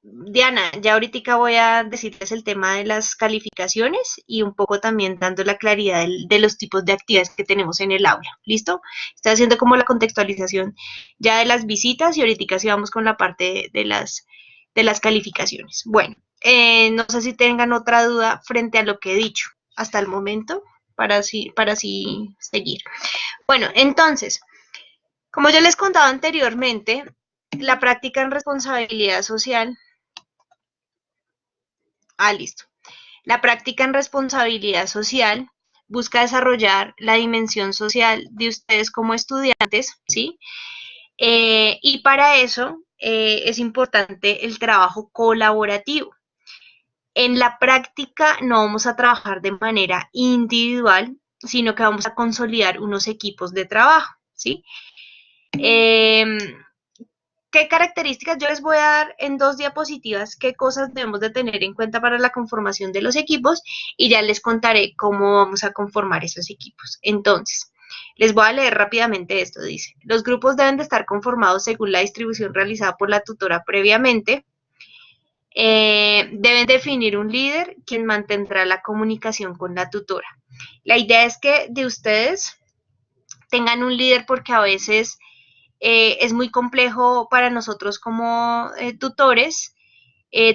Diana, ya ahorita voy a decirles el tema de las calificaciones y un poco también dando la claridad de los tipos de actividades que tenemos en el aula. ¿Listo? Estoy haciendo como la contextualización ya de las visitas y ahorita sí vamos con la parte de las calificaciones. Bueno, no sé si tengan otra duda frente a lo que he dicho hasta el momento para así seguir. Bueno, entonces, como yo les contaba anteriormente, la práctica en responsabilidad social. Listo. La práctica en responsabilidad social busca desarrollar la dimensión social de ustedes como estudiantes, ¿sí? Y para eso es importante el trabajo colaborativo. En la práctica no vamos a trabajar de manera individual, sino que vamos a consolidar unos equipos de trabajo, ¿sí? ¿qué características? Yo les voy a dar en 2 diapositivas qué cosas debemos de tener en cuenta para la conformación de los equipos y ya les contaré cómo vamos a conformar esos equipos. Entonces, les voy a leer rápidamente esto, dice, los grupos deben de estar conformados según la distribución realizada por la tutora previamente. Deben definir un líder quien mantendrá la comunicación con la tutora. La idea es que de ustedes tengan un líder porque a veces es muy complejo para nosotros como tutores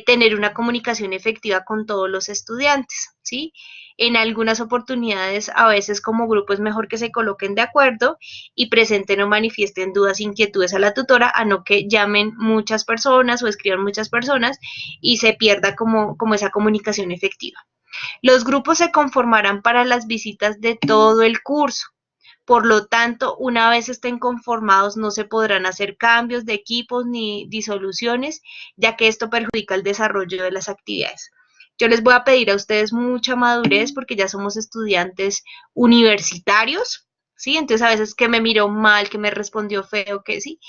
tener una comunicación efectiva con todos los estudiantes, ¿sí? En algunas oportunidades, a veces como grupo es mejor que se coloquen de acuerdo y presenten o manifiesten dudas, inquietudes a la tutora, a no que llamen muchas personas o escriban muchas personas y se pierda como esa comunicación efectiva. Los grupos se conformarán para las visitas de todo el curso. Por lo tanto, una vez estén conformados, no se podrán hacer cambios de equipos ni disoluciones, ya que esto perjudica el desarrollo de las actividades. Yo les voy a pedir a ustedes mucha madurez porque ya somos estudiantes universitarios, ¿sí? Entonces a veces que me miró mal, que me respondió feo, que sí.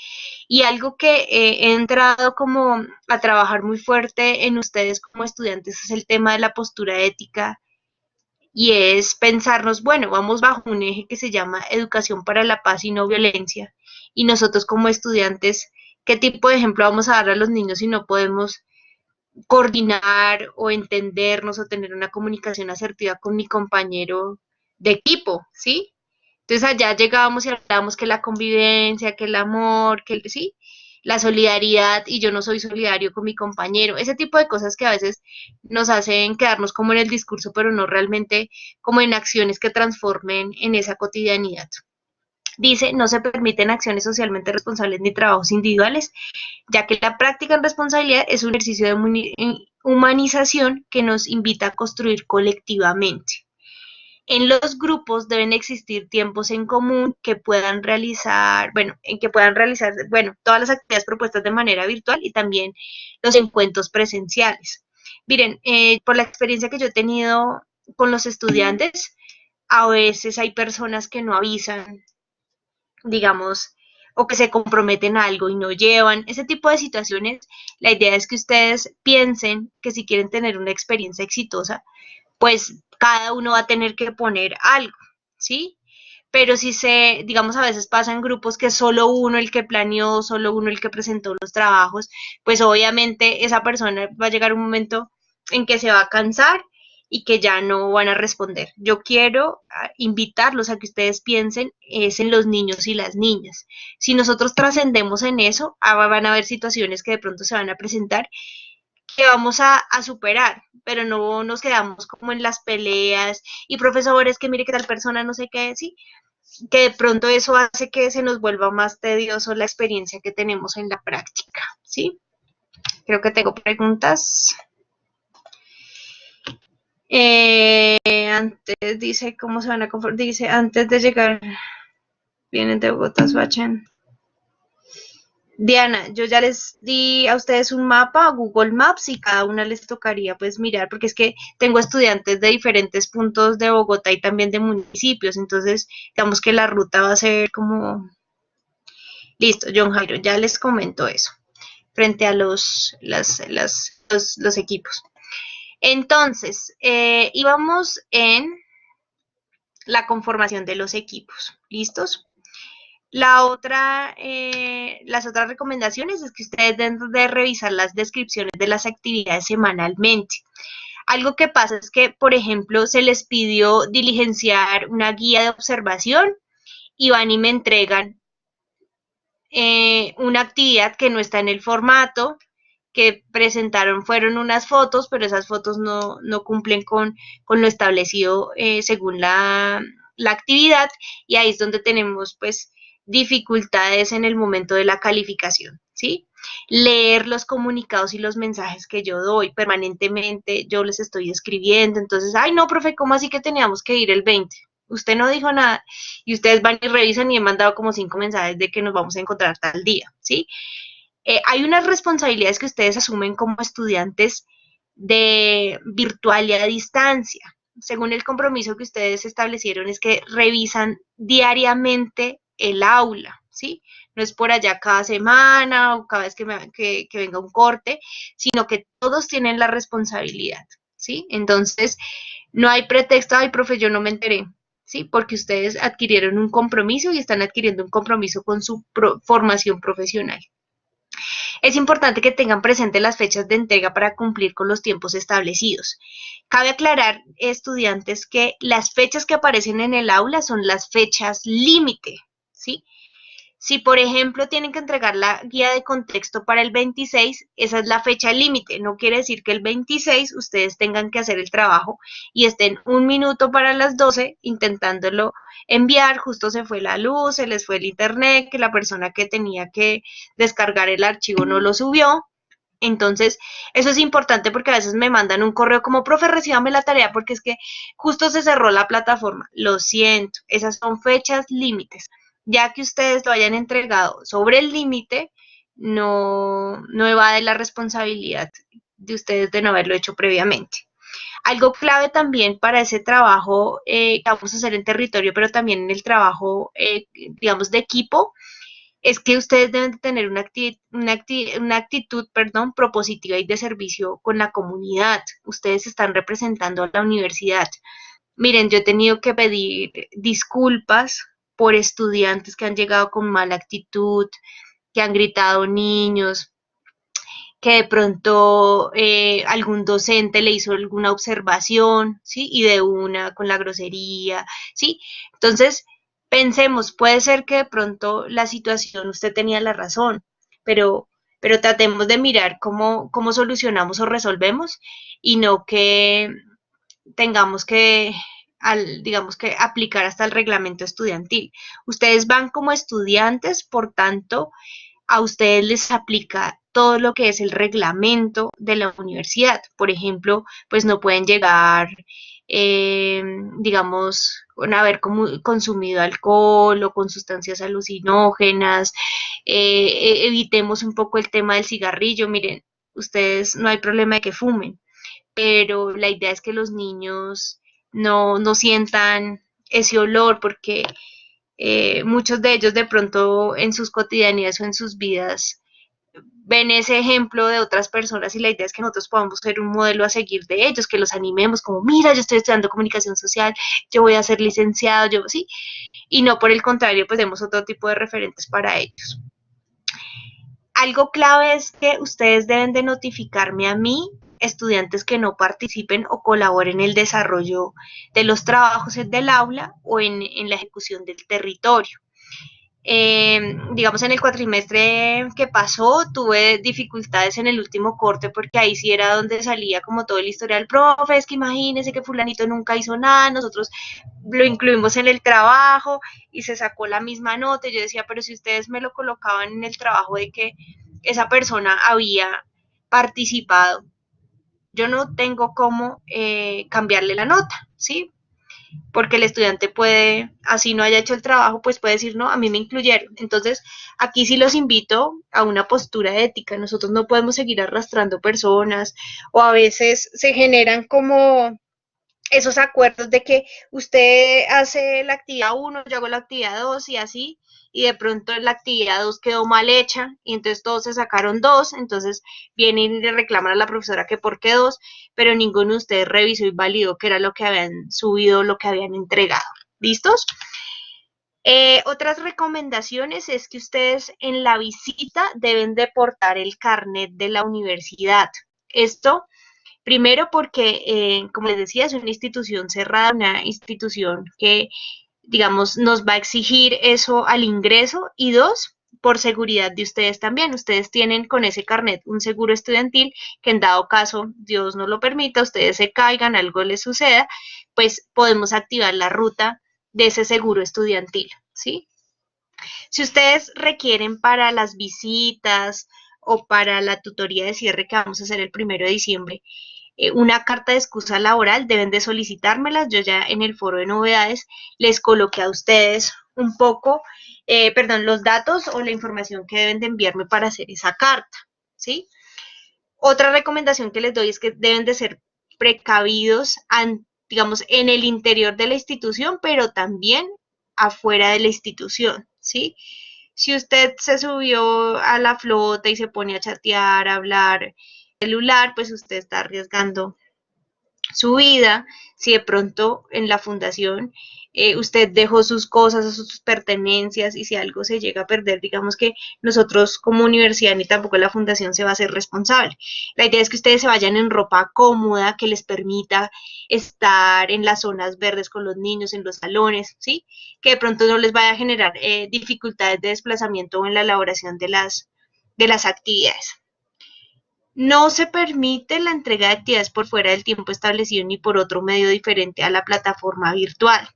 Y algo que he entrado como a trabajar muy fuerte en ustedes como estudiantes es el tema de la postura ética y es pensarnos, bueno, vamos bajo un eje que se llama educación para la paz y no violencia. Y nosotros como estudiantes, ¿qué tipo de ejemplo vamos a dar a los niños si no podemos coordinar o entendernos o tener una comunicación asertiva con mi compañero de equipo, ¿sí? Entonces allá llegábamos y hablábamos que la convivencia, que el amor, que el, sí, la solidaridad y yo no soy solidario con mi compañero, ese tipo de cosas que a veces nos hacen quedarnos como en el discurso, pero no realmente como en acciones que transformen en esa cotidianidad. Dice, no se permiten acciones socialmente responsables ni trabajos individuales, ya que la práctica en responsabilidad es un ejercicio de humanización que nos invita a construir colectivamente. En los grupos deben existir tiempos en común que puedan realizar, bueno, en que puedan realizar, bueno, todas las actividades propuestas de manera virtual y también los encuentros presenciales. Miren, por la experiencia que yo he tenido con los estudiantes, a veces hay personas que no avisan, digamos, o que se comprometen a algo y no llevan, ese tipo de situaciones, la idea es que ustedes piensen que si quieren tener una experiencia exitosa, pues cada uno va a tener que poner algo, ¿sí? Pero si se, digamos, a veces pasa en grupos que solo uno el que planeó, solo uno el que presentó los trabajos, pues obviamente esa persona va a llegar un momento en que se va a cansar y que ya no van a responder. Yo quiero invitarlos a que ustedes piensen es en los niños y las niñas. Si nosotros trascendemos en eso, van a haber situaciones que de pronto se van a presentar que vamos a superar, pero no nos quedamos como en las peleas y profesores que mire que tal persona no sé qué, sí, que de pronto eso hace que se nos vuelva más tedioso la experiencia que tenemos en la práctica, ¿sí? Creo que tengo preguntas. Antes dice, ¿cómo se van a conformar? Dice, antes de llegar, vienen de Bogotá, Suachen. Diana, yo ya les di a ustedes un mapa, Google Maps, y cada una les tocaría pues mirar, porque es que tengo estudiantes de diferentes puntos de Bogotá y también de municipios, entonces digamos que la ruta va a ser como, listo, John Jairo, ya les comento eso, frente a los equipos. Entonces, íbamos en la conformación de los equipos, ¿listos? Las otras recomendaciones es que ustedes deben de revisar las descripciones de las actividades semanalmente. Algo que pasa es que, por ejemplo, se les pidió diligenciar una guía de observación y van y me entregan una actividad que no está en el formato, que presentaron fueron unas fotos, pero esas fotos no cumplen con lo establecido según la actividad y ahí es donde tenemos pues dificultades en el momento de la calificación, ¿sí? Leer los comunicados y los mensajes que yo doy permanentemente, yo les estoy escribiendo, entonces, ay no, profe, ¿cómo así que teníamos que ir el 20? Usted no dijo nada y ustedes van y revisan y he mandado como 5 mensajes de que nos vamos a encontrar tal día, ¿sí? Hay unas responsabilidades que ustedes asumen como estudiantes de virtual y a distancia. Según el compromiso que ustedes establecieron es que revisan diariamente el aula, ¿sí? no es por allá cada semana o cada vez que venga un corte, sino que todos tienen la responsabilidad, ¿sí? Entonces, no hay pretexto, ay, profe, yo no me enteré, ¿sí? Porque ustedes adquirieron un compromiso y están adquiriendo un compromiso con su formación profesional. Es importante que tengan presente las fechas de entrega para cumplir con los tiempos establecidos. Cabe aclarar, estudiantes, que las fechas que aparecen en el aula son las fechas límite, ¿sí? Si, por ejemplo, tienen que entregar la guía de contexto para el 26, esa es la fecha límite. No quiere decir que el 26 ustedes tengan que hacer el trabajo y estén un minuto para las 12 intentándolo enviar. Justo se fue la luz, se les fue el internet, que la persona que tenía que descargar el archivo no lo subió. Entonces, eso es importante porque a veces me mandan un correo como, profe, recíbame la tarea porque es que justo se cerró la plataforma. Lo siento, esas son fechas límites. Ya que ustedes lo hayan entregado sobre el límite, no evade la responsabilidad de ustedes de no haberlo hecho previamente. Algo clave también para ese trabajo que vamos a hacer en territorio, pero también en el trabajo, digamos, de equipo, es que ustedes deben de tener una actitud, perdón, propositiva y de servicio con la comunidad. Ustedes están representando a la universidad. Miren, yo he tenido que pedir disculpas por estudiantes que han llegado con mala actitud, que han gritado niños, que de pronto algún docente le hizo alguna observación, ¿sí? Y de una con la grosería, ¿sí? Entonces, pensemos, puede ser que de pronto la situación usted tenía la razón, pero, pero tratemos de mirar cómo solucionamos o resolvemos y no que tengamos que, digamos que aplicar hasta el reglamento estudiantil. Ustedes van como estudiantes, por tanto, a ustedes les aplica todo lo que es el reglamento de la universidad. Por ejemplo, pues no pueden llegar, digamos, con haber consumido alcohol o con sustancias alucinógenas. Evitemos un poco el tema del cigarrillo. Miren, ustedes no hay problema de que fumen, pero la idea es que los niños no sientan ese olor porque muchos de ellos de pronto en sus cotidianidades o en sus vidas ven ese ejemplo de otras personas y la idea es que nosotros podamos ser un modelo a seguir de ellos, que los animemos como, mira, yo estoy estudiando comunicación social, yo voy a ser licenciado, yo sí, y no por el contrario, pues demos otro tipo de referentes para ellos. Algo clave es que ustedes deben de notificarme a mí, estudiantes que no participen o colaboren en el desarrollo de los trabajos del aula o en la ejecución del territorio. Digamos, en el cuatrimestre que pasó, tuve dificultades en el último corte porque ahí sí era donde salía como todo el historial, profe, es que imagínense que fulanito nunca hizo nada, nosotros lo incluimos en el trabajo y se sacó la misma nota. Y yo decía, pero si ustedes me lo colocaban en el trabajo de que esa persona había participado, yo no tengo cómo cambiarle la nota, ¿sí? Porque el estudiante puede, así no haya hecho el trabajo, pues puede decir, no, a mí me incluyeron. Entonces, aquí sí los invito a una postura ética. Nosotros no podemos seguir arrastrando personas o a veces se generan como esos acuerdos de que usted hace la actividad 1, yo hago la actividad 2 y así, y de pronto la actividad 2 quedó mal hecha y entonces todos se sacaron 2, entonces vienen y le reclaman a la profesora que por qué 2, pero ninguno de ustedes revisó y validó que era lo que habían subido, lo que habían entregado. ¿Listos? Otras recomendaciones es que ustedes en la visita deben de portar el carnet de la universidad. Esto primero porque, como les decía, es una institución cerrada, una institución que, digamos, nos va a exigir eso al ingreso. Y dos, por seguridad de ustedes también. Ustedes tienen con ese carnet un seguro estudiantil que en dado caso, Dios no lo permita, ustedes se caigan, algo les suceda, pues podemos activar la ruta de ese seguro estudiantil, ¿sí? Si ustedes requieren para las visitas o para la tutoría de cierre que vamos a hacer el 1 de diciembre, una carta de excusa laboral, deben de solicitármelas. Yo ya en el foro de novedades les coloqué a ustedes un poco, perdón, los datos o la información que deben de enviarme para hacer esa carta, ¿sí? Otra recomendación que les doy es que deben de ser precavidos, digamos, en el interior de la institución, pero también afuera de la institución, ¿sí? Si usted se subió a la flota y se pone a chatear, a hablar celular, pues usted está arriesgando su vida. Si de pronto en la fundación usted dejó sus cosas, sus pertenencias, y si algo se llega a perder, digamos que nosotros como universidad ni tampoco la fundación se va a hacer responsable. La idea es que ustedes se vayan en ropa cómoda, que les permita estar en las zonas verdes con los niños, en los salones, ¿sí? Que de pronto no les vaya a generar dificultades de desplazamiento o en la elaboración de las actividades. No se permite la entrega de actividades por fuera del tiempo establecido ni por otro medio diferente a la plataforma virtual.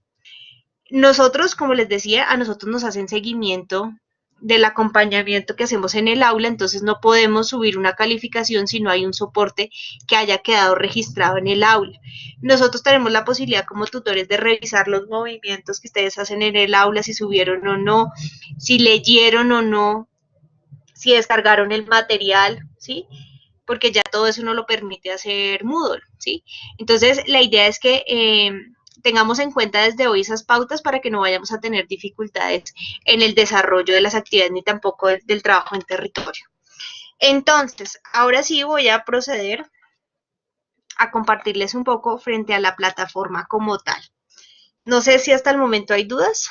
Nosotros, como les decía, a nosotros nos hacen seguimiento del acompañamiento que hacemos en el aula, entonces no podemos subir una calificación si no hay un soporte que haya quedado registrado en el aula. Nosotros tenemos la posibilidad como tutores de revisar los movimientos que ustedes hacen en el aula, si subieron o no, si leyeron o no, si descargaron el material, ¿sí? Porque ya todo eso no lo permite hacer Moodle, ¿sí? Entonces, la idea es que tengamos en cuenta desde hoy esas pautas para que no vayamos a tener dificultades en el desarrollo de las actividades ni tampoco del trabajo en territorio. Entonces, ahora sí voy a proceder a compartirles un poco frente a la plataforma como tal. No sé si hasta el momento hay dudas.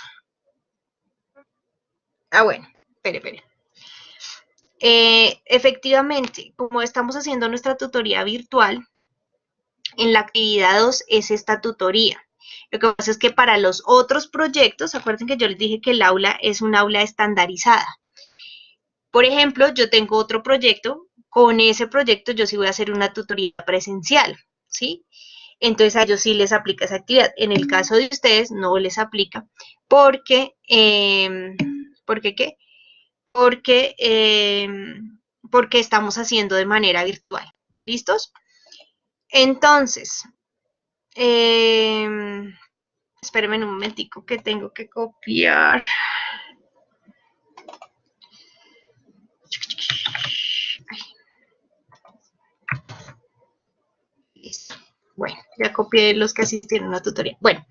Bueno, espere. Efectivamente, como estamos haciendo nuestra tutoría virtual, en la actividad 2 es esta tutoría. Lo que pasa es que para los otros proyectos, acuérdense que yo les dije que el aula es un aula estandarizada. Por ejemplo, yo tengo otro proyecto, con ese proyecto yo sí voy a hacer una tutoría presencial, ¿sí? Entonces a ellos sí les aplica esa actividad. En el caso de ustedes no les aplica porque, ¿por qué? Porque estamos haciendo de manera virtual. ¿Listos? Entonces, espérenme un momentico que tengo que copiar. Listo. Bueno, ya copié los que asistieron a la tutoría. Bueno,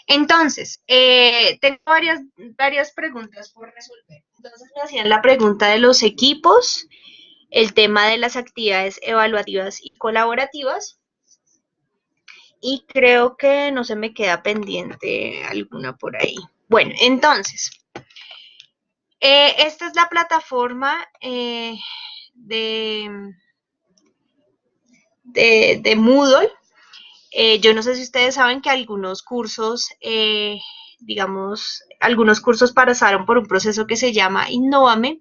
entonces, tengo varias preguntas por resolver. Entonces me hacían la pregunta de los equipos, el tema de las actividades evaluativas y colaborativas, y creo que no se me queda pendiente alguna por ahí. Bueno, entonces, esta es la plataforma de Moodle. Yo no sé si ustedes saben que algunos cursos, digamos, algunos cursos pasaron por un proceso que se llama Innovame,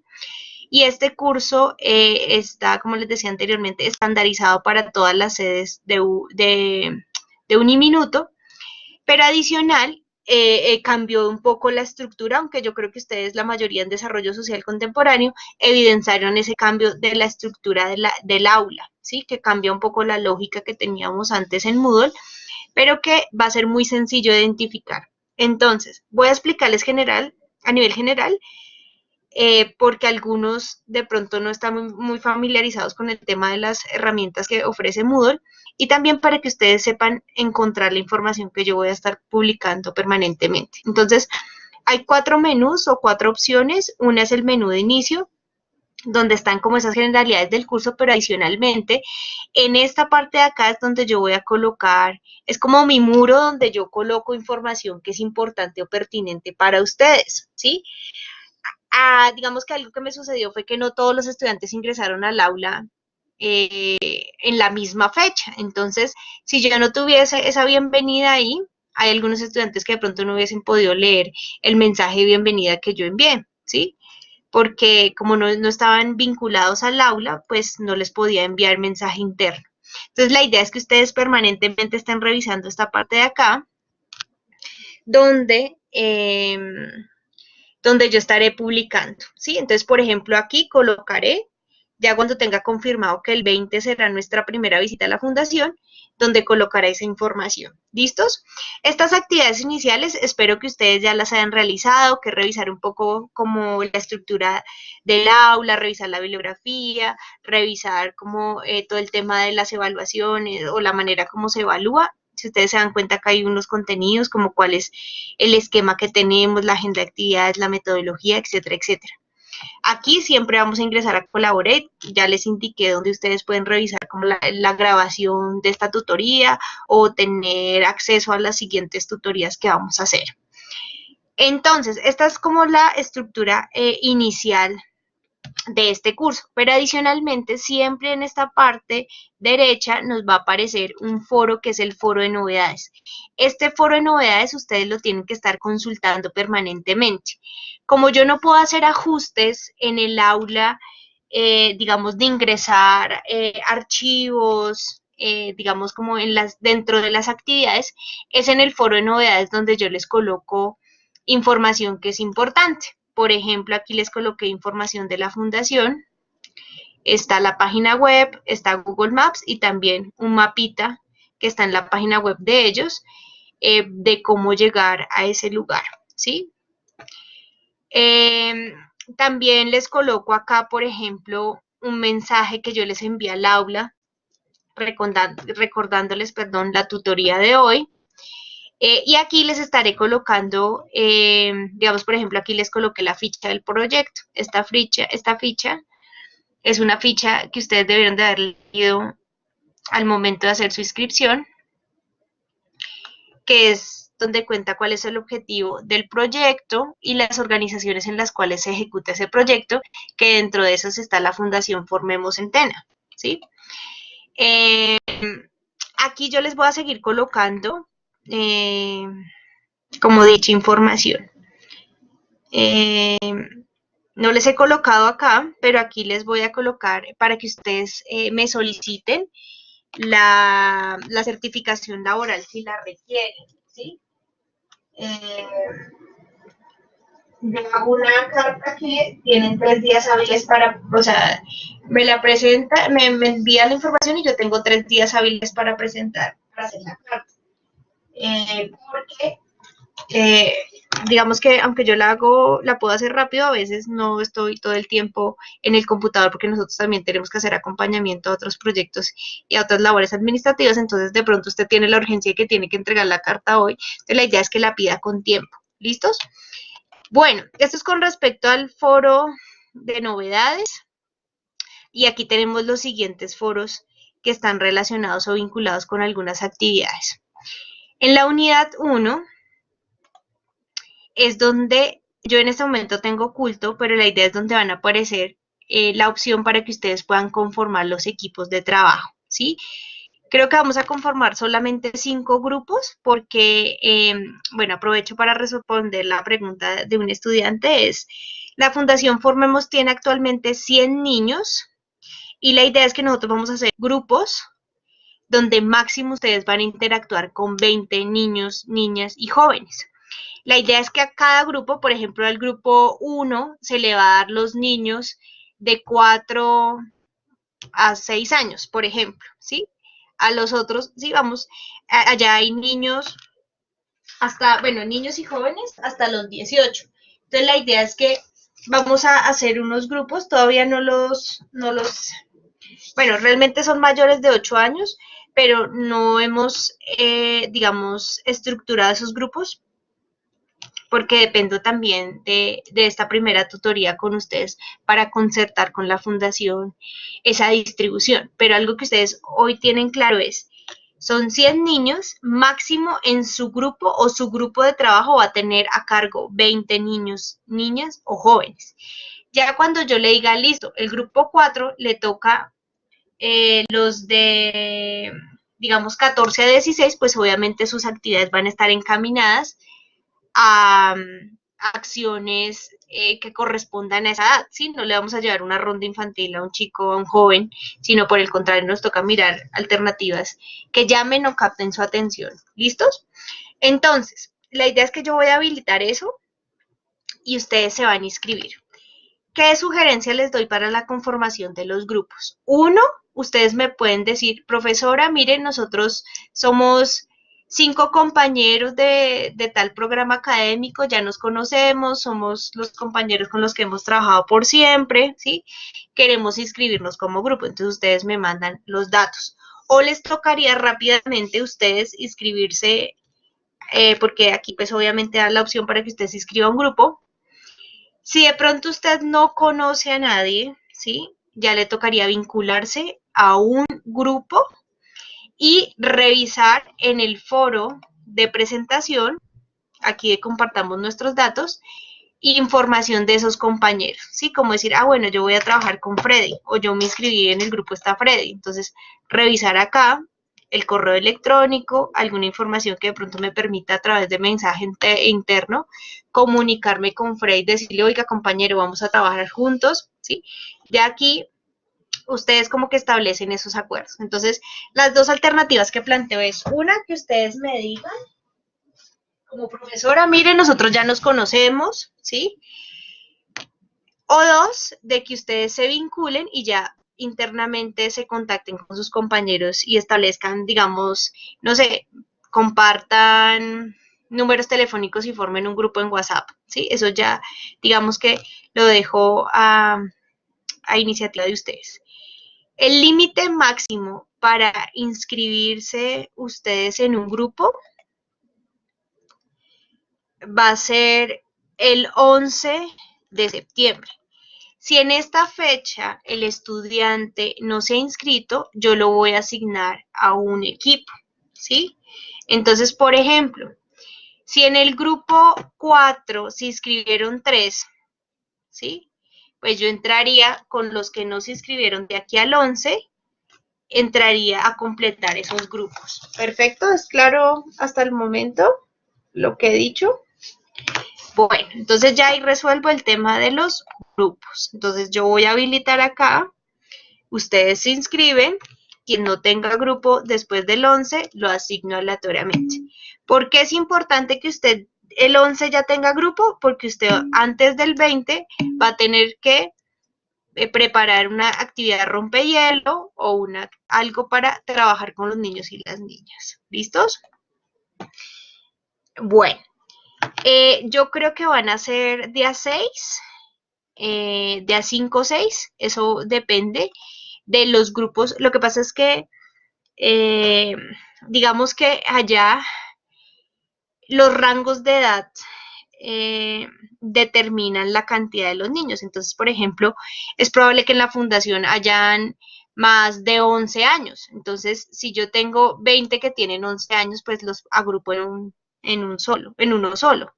y este curso está, como les decía anteriormente, estandarizado para todas las sedes de Uniminuto, pero adicional cambió un poco la estructura, aunque yo creo que ustedes, la mayoría en desarrollo social contemporáneo, evidenciaron ese cambio de la estructura del aula, ¿sí? Que cambia un poco la lógica que teníamos antes en Moodle, pero que va a ser muy sencillo de identificar. Entonces, voy a explicarles a nivel general, porque algunos de pronto no están muy familiarizados con el tema de las herramientas que ofrece Moodle, y también para que ustedes sepan encontrar la información que yo voy a estar publicando permanentemente. Entonces, hay 4 menús o 4 opciones. Una es el menú de inicio, donde están como esas generalidades del curso, pero adicionalmente en esta parte de acá es donde yo voy a colocar, es como mi muro donde yo coloco información que es importante o pertinente para ustedes, ¿sí? Digamos que algo que me sucedió fue que no todos los estudiantes ingresaron al aula en la misma fecha. Entonces, si yo no tuviese esa bienvenida ahí, hay algunos estudiantes que de pronto no hubiesen podido leer el mensaje de bienvenida que yo envié, ¿sí? Porque como no estaban vinculados al aula, pues no les podía enviar mensaje interno. Entonces, la idea es que ustedes permanentemente estén revisando esta parte de acá, donde yo estaré publicando, ¿sí? Entonces, por ejemplo, aquí colocaré, ya cuando tenga confirmado que el 20 será nuestra primera visita a la fundación, donde colocaré esa información. ¿Listos? Estas actividades iniciales espero que ustedes ya las hayan realizado, que revisar un poco como la estructura del aula, revisar la bibliografía, revisar como todo el tema de las evaluaciones o la manera como se evalúa, Si ustedes se dan cuenta que hay unos contenidos como cuál es el esquema que tenemos, la agenda de actividades, la metodología, etcétera, etcétera. Aquí siempre vamos a ingresar a Collaborate, ya les indiqué donde ustedes pueden revisar como la grabación de esta tutoría o tener acceso a las siguientes tutorías que vamos a hacer. Entonces, esta es como la estructura inicial de este curso, pero adicionalmente siempre en esta parte derecha nos va a aparecer un foro que es el foro de novedades. Este foro de novedades ustedes lo tienen que estar consultando permanentemente. Como yo no puedo hacer ajustes en el aula, digamos, de ingresar archivos, digamos, como dentro de las actividades, es en el foro de novedades donde yo les coloco información que es importante. Por ejemplo, aquí les coloqué información de la fundación, está la página web, está Google Maps y también un mapita que está en la página web de ellos, de cómo llegar a ese lugar, ¿sí? También les coloco acá, por ejemplo, un mensaje que yo les envié al aula, recordándoles, perdón, la tutoría de hoy. Y aquí les estaré colocando, digamos, por ejemplo, aquí les coloqué la ficha del proyecto. Esta ficha es una ficha que ustedes debieron de haber leído al momento de hacer su inscripción, que es donde cuenta cuál es el objetivo del proyecto y las organizaciones en las cuales se ejecuta ese proyecto, que dentro de esas está la Fundación Formemos Centena, ¿sí? Aquí yo les voy a seguir colocando como dicha información. No les he colocado acá, pero aquí les voy a colocar para que ustedes me soliciten la certificación laboral si la requieren, ¿sí? Yo hago una carta que tienen 3 días hábiles para, o sea, me la presenta, me envía la información y yo tengo 3 días hábiles para presentar, para hacer la carta. Porque digamos que aunque yo la puedo hacer rápido, a veces no estoy todo el tiempo en el computador porque nosotros también tenemos que hacer acompañamiento a otros proyectos y a otras labores administrativas, entonces de pronto usted tiene la urgencia de que tiene que entregar la carta hoy, entonces la idea es que la pida con tiempo. ¿Listos? Bueno, esto es con respecto al foro de novedades y aquí tenemos los siguientes foros que están relacionados o vinculados con algunas actividades. En la unidad 1 es donde yo en este momento tengo oculto, pero la idea es donde van a aparecer la opción para que ustedes puedan conformar los equipos de trabajo, ¿sí? Creo que vamos a conformar solamente 5 grupos porque, bueno, aprovecho para responder la pregunta de un estudiante, la Fundación Formemos tiene actualmente 100 niños y la idea es que nosotros vamos a hacer grupos donde máximo ustedes van a interactuar con 20 niños, niñas y jóvenes. La idea es que a cada grupo, por ejemplo, al grupo 1 se le va a dar los niños de 4 a 6 años, por ejemplo, ¿sí? A los otros, sí, vamos, allá hay niños hasta, bueno, niños y jóvenes hasta los 18. Entonces la idea es que vamos a hacer unos grupos, todavía bueno, realmente son mayores de 8 años, pero no hemos, digamos, estructurado esos grupos porque dependo también de esta primera tutoría con ustedes para concertar con la fundación esa distribución. Pero algo que ustedes hoy tienen claro es, son 100 niños, máximo en su grupo o su grupo de trabajo va a tener a cargo 20 niños, niñas o jóvenes. Ya cuando yo le diga, listo, el grupo 4 le toca los de, digamos, 14 a 16, pues obviamente sus actividades van a estar encaminadas a acciones que correspondan a esa edad, ¿sí? No le vamos a llevar una ronda infantil a un chico, a un joven, sino por el contrario nos toca mirar alternativas que llamen o capten su atención. ¿Listos? Entonces, la idea es que yo voy a habilitar eso y ustedes se van a inscribir. ¿Qué sugerencia les doy para la conformación de los grupos? Uno, ustedes me pueden decir, profesora, miren, nosotros somos 5 compañeros de tal programa académico, ya nos conocemos, somos los compañeros con los que hemos trabajado por siempre, ¿sí? Queremos inscribirnos como grupo, entonces ustedes me mandan los datos. o les tocaría rápidamente a ustedes inscribirse, porque aquí pues obviamente da la opción para que usted se inscriba a un grupo. Si de pronto usted no conoce a nadie, ¿sí? Ya le tocaría vincularse a un grupo y revisar en el foro de presentación, aquí compartamos nuestros datos, información de esos compañeros, ¿sí? Como decir, ah, bueno, yo voy a trabajar con Freddy, o yo me inscribí en el grupo está Freddy, entonces revisar acá el correo electrónico, alguna información que de pronto me permita a través de mensaje interno comunicarme con Freddy, decirle, oiga compañero, vamos a trabajar juntos, ¿sí? Ya aquí ustedes como que establecen esos acuerdos. Entonces, las dos alternativas que planteo es una, que ustedes me digan, como profesora, mire, nosotros ya nos conocemos, ¿sí? O dos, de que ustedes se vinculen y ya internamente se contacten con sus compañeros y establezcan, digamos, no sé, compartan números telefónicos y formen un grupo en WhatsApp, ¿sí? Eso ya, digamos que lo dejo a iniciativa de ustedes. El límite máximo para inscribirse ustedes en un grupo va a ser el 11 de septiembre. Si en esta fecha el estudiante no se ha inscrito, yo lo voy a asignar a un equipo, ¿sí? Entonces, por ejemplo, si en el grupo 4 se inscribieron 3, ¿sí? Pues yo entraría con los que no se inscribieron de aquí al 11, entraría a completar esos grupos. Perfecto, ¿es claro hasta el momento lo que he dicho? Bueno, entonces ya ahí resuelvo el tema de los grupos. Entonces yo voy a habilitar acá, ustedes se inscriben, quien no tenga grupo después del 11 lo asigno aleatoriamente. ¿Por qué es importante que usted el 11 ya tenga grupo? Porque usted antes del 20 va a tener que preparar una actividad rompehielo o algo para trabajar con los niños y las niñas. ¿Listos? Bueno, yo creo que van a ser día 6, día 5 o 6, eso depende de los grupos. Lo que pasa es que, digamos que allá los rangos de edad determinan la cantidad de los niños. Entonces, por ejemplo, es probable que en la fundación hayan más de 11 años. Entonces, si yo tengo 20 que tienen 11 años, pues los agrupo en uno solo.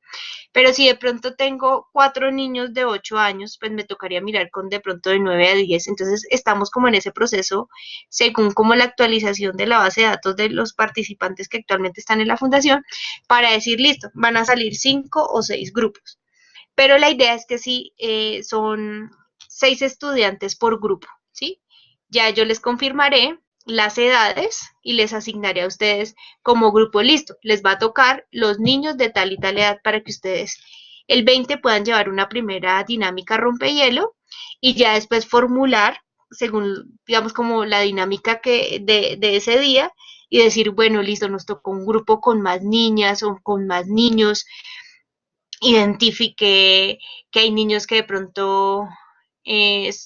Pero si de pronto tengo 4 niños de 8 años, pues me tocaría mirar con de pronto de 9 a 10. Entonces estamos como en ese proceso, según como la actualización de la base de datos de los participantes que actualmente están en la fundación, para decir, listo, van a salir 5 o 6 grupos. Pero la idea es que sí, son 6 estudiantes por grupo, ¿sí? Ya yo les confirmaré las edades y les asignaré a ustedes como grupo listo. Les va a tocar los niños de tal y tal edad para que ustedes el 20 puedan llevar una primera dinámica rompehielo y ya después formular según, digamos, como la dinámica de ese día y decir, bueno, listo, nos tocó un grupo con más niñas o con más niños. Identifiqué que hay niños que de pronto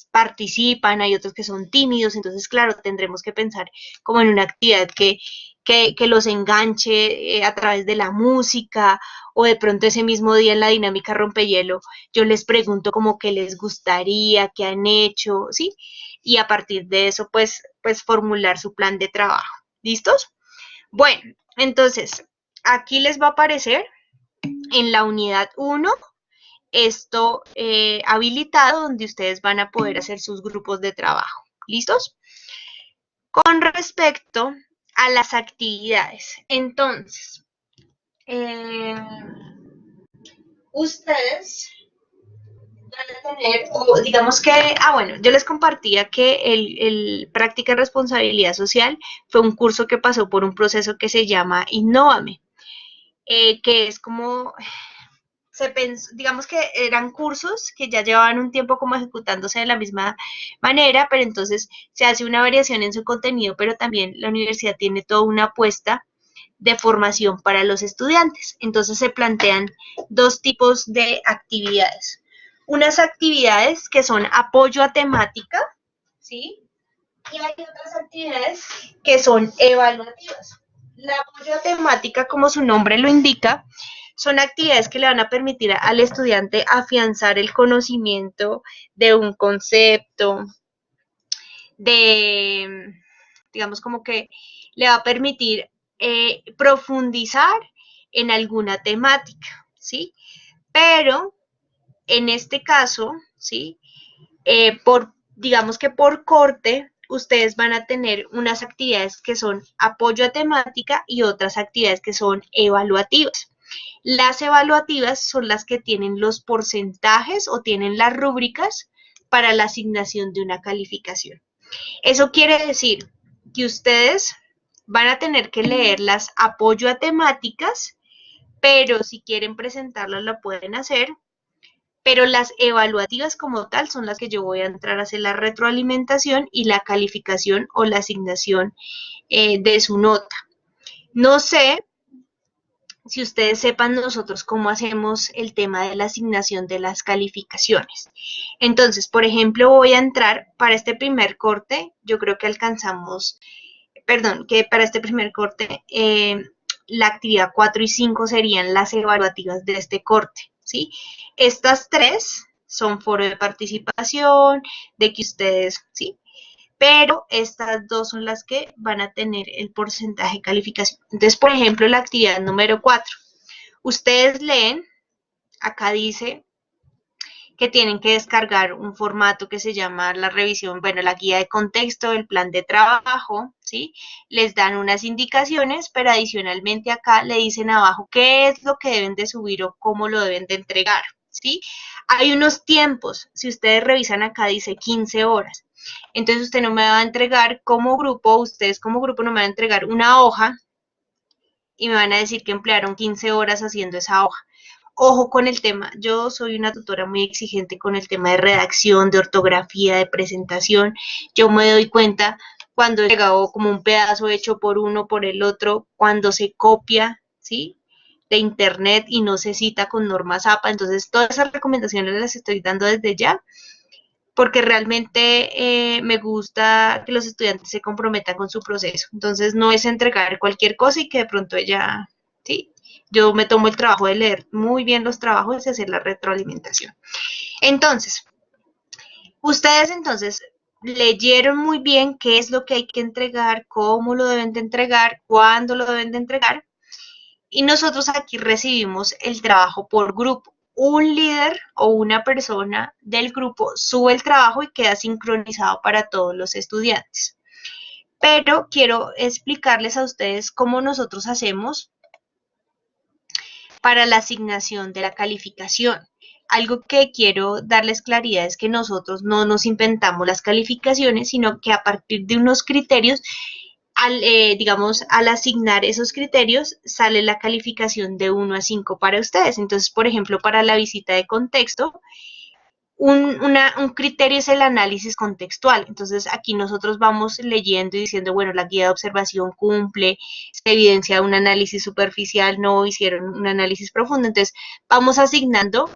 participan, hay otros que son tímidos, entonces claro, tendremos que pensar como en una actividad que los enganche a través de la música o de pronto ese mismo día en la dinámica rompehielo yo les pregunto como qué les gustaría, qué han hecho, ¿sí? Y a partir de eso pues formular su plan de trabajo. ¿Listos? Bueno, entonces aquí les va a aparecer en la unidad 1 esto habilitado donde ustedes van a poder hacer sus grupos de trabajo. ¿Listos? Con respecto a las actividades, entonces, ustedes van a tener, o digamos que, bueno, yo les compartía que el Práctica en Responsabilidad Social fue un curso que pasó por un proceso que se llama Innóvame, que es como digamos que eran cursos que ya llevaban un tiempo como ejecutándose de la misma manera, pero entonces se hace una variación en su contenido, pero también la universidad tiene toda una apuesta de formación para los estudiantes. Entonces se plantean dos tipos de actividades. Unas actividades que son apoyo a temática, ¿sí? Y hay otras actividades que son evaluativas. La apoyo temática, como su nombre lo indica, son actividades que le van a permitir al estudiante afianzar el conocimiento de un concepto, de, digamos, como que le va a permitir profundizar en alguna temática, ¿sí? Pero en este caso, ¿sí? Digamos que por corte, ustedes van a tener unas actividades que son apoyo a temática y otras actividades que son evaluativas. Las evaluativas son las que tienen los porcentajes o tienen las rúbricas para la asignación de una calificación. Eso quiere decir que ustedes van a tener que leerlas apoyo a temáticas, pero si quieren presentarlas lo pueden hacer, pero las evaluativas como tal son las que yo voy a entrar a hacer la retroalimentación y la calificación o la asignación de su nota. No sé si ustedes sepan nosotros cómo hacemos el tema de la asignación de las calificaciones. Entonces, por ejemplo, voy a entrar para este primer corte, yo creo que alcanzamos, perdón, que para este primer corte la actividad 4 y 5 serían las evaluativas de este corte, ¿sí? Estas tres son foro de participación, de que ustedes, ¿sí? Pero estas dos son las que van a tener el porcentaje de calificación. Entonces, por ejemplo, la actividad número 4. Ustedes leen, acá dice que tienen que descargar un formato que se llama la revisión, bueno, la guía de contexto, el plan de trabajo, ¿sí? Les dan unas indicaciones, pero adicionalmente acá le dicen abajo qué es lo que deben de subir o cómo lo deben de entregar, ¿sí? Hay unos tiempos, si ustedes revisan acá dice 15 horas. Entonces usted no me va a entregar como grupo, ustedes como grupo no me van a entregar una hoja y me van a decir que emplearon 15 horas haciendo esa hoja. Ojo con el tema, yo soy una tutora muy exigente con el tema de redacción, de ortografía, de presentación. Yo me doy cuenta cuando he llegado como un pedazo hecho por uno, por el otro, cuando se copia, ¿sí? De internet y no se cita con normas APA. Entonces, todas esas recomendaciones las estoy dando desde ya porque realmente me gusta que los estudiantes se comprometan con su proceso. Entonces, no es entregar cualquier cosa y que de pronto ella, sí, yo me tomo el trabajo de leer muy bien los trabajos y hacer la retroalimentación. Entonces, ustedes entonces leyeron muy bien qué es lo que hay que entregar, cómo lo deben de entregar, cuándo lo deben de entregar, y nosotros aquí recibimos el trabajo por grupo. Un líder o una persona del grupo sube el trabajo y queda sincronizado para todos los estudiantes. Pero quiero explicarles a ustedes cómo nosotros hacemos para la asignación de la calificación. Algo que quiero darles claridad es que nosotros no nos inventamos las calificaciones, sino que a partir de unos criterios digamos, al asignar esos criterios, sale la calificación de 1 a 5 para ustedes. Entonces, por ejemplo, para la visita de contexto, un criterio es el análisis contextual. Entonces, aquí nosotros vamos leyendo y diciendo, bueno, la guía de observación cumple, se evidencia un análisis superficial, no hicieron un análisis profundo. Entonces, vamos asignando,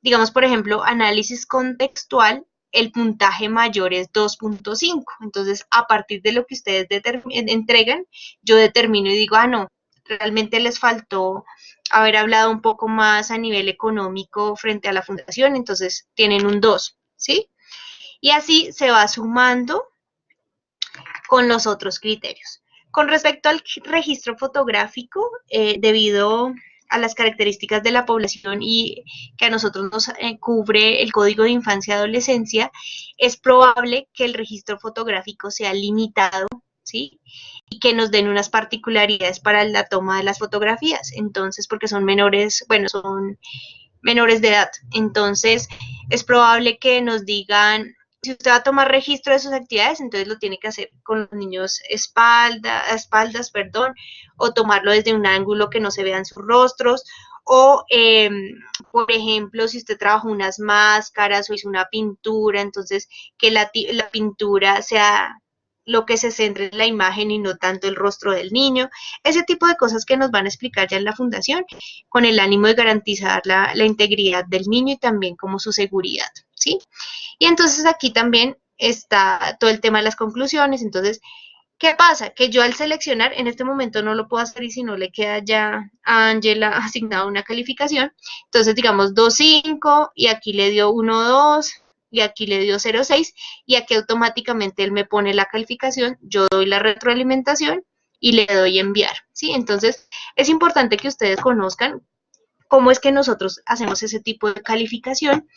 digamos, por ejemplo, análisis contextual, el puntaje mayor es 2.5. Entonces, a partir de lo que ustedes entregan, yo determino y digo, ah, no, realmente les faltó haber hablado un poco más a nivel económico frente a la fundación, entonces tienen un 2, ¿sí? Y así se va sumando con los otros criterios. Con respecto al registro fotográfico, debido a las características de la población y que a nosotros nos cubre el Código de Infancia y Adolescencia, es probable que el registro fotográfico sea limitado, ¿sí? Y que nos den unas particularidades para la toma de las fotografías. Entonces, porque son menores, bueno, son menores de edad. Entonces, es probable que nos digan, si usted va a tomar registro de sus actividades, entonces lo tiene que hacer con los niños espaldas, perdón, o tomarlo desde un ángulo que no se vean sus rostros, o, por ejemplo, si usted trabajó unas máscaras o hizo una pintura, entonces que la pintura sea lo que se centre en la imagen y no tanto el rostro del niño, ese tipo de cosas que nos van a explicar ya en la fundación, con el ánimo de garantizar la integridad del niño y también como su seguridad, ¿sí? Y entonces aquí también está todo el tema de las conclusiones. Entonces, ¿qué pasa? Que yo al seleccionar, en este momento no lo puedo hacer y si no le queda ya a Ángela asignada una calificación. Entonces, digamos 2.5 y aquí le dio 1.2 y aquí le dio 0.6 y aquí automáticamente él me pone la calificación, yo doy la retroalimentación y le doy enviar, ¿sí? Entonces, es importante que ustedes conozcan cómo es que nosotros hacemos ese tipo de calificación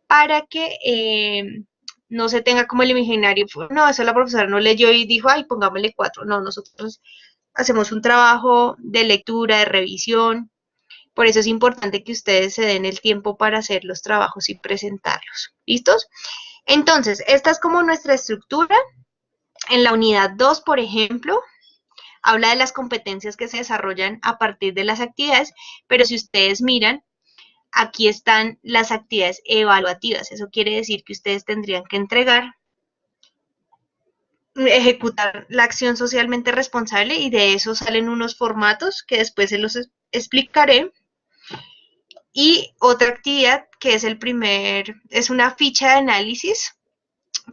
para que no se tenga como el imaginario, no, eso la profesora no leyó y dijo, ay, pongámosle 4. No, nosotros hacemos un trabajo de lectura, de revisión, por eso es importante que ustedes se den el tiempo para hacer los trabajos y presentarlos. ¿Listos? Entonces, esta es como nuestra estructura. En la unidad 2, por ejemplo, habla de las competencias que se desarrollan a partir de las actividades, pero si ustedes miran, aquí están las actividades evaluativas. Eso quiere decir que ustedes tendrían que entregar, ejecutar la acción socialmente responsable y de eso salen unos formatos que después se los explicaré. Y otra actividad que es es una ficha de análisis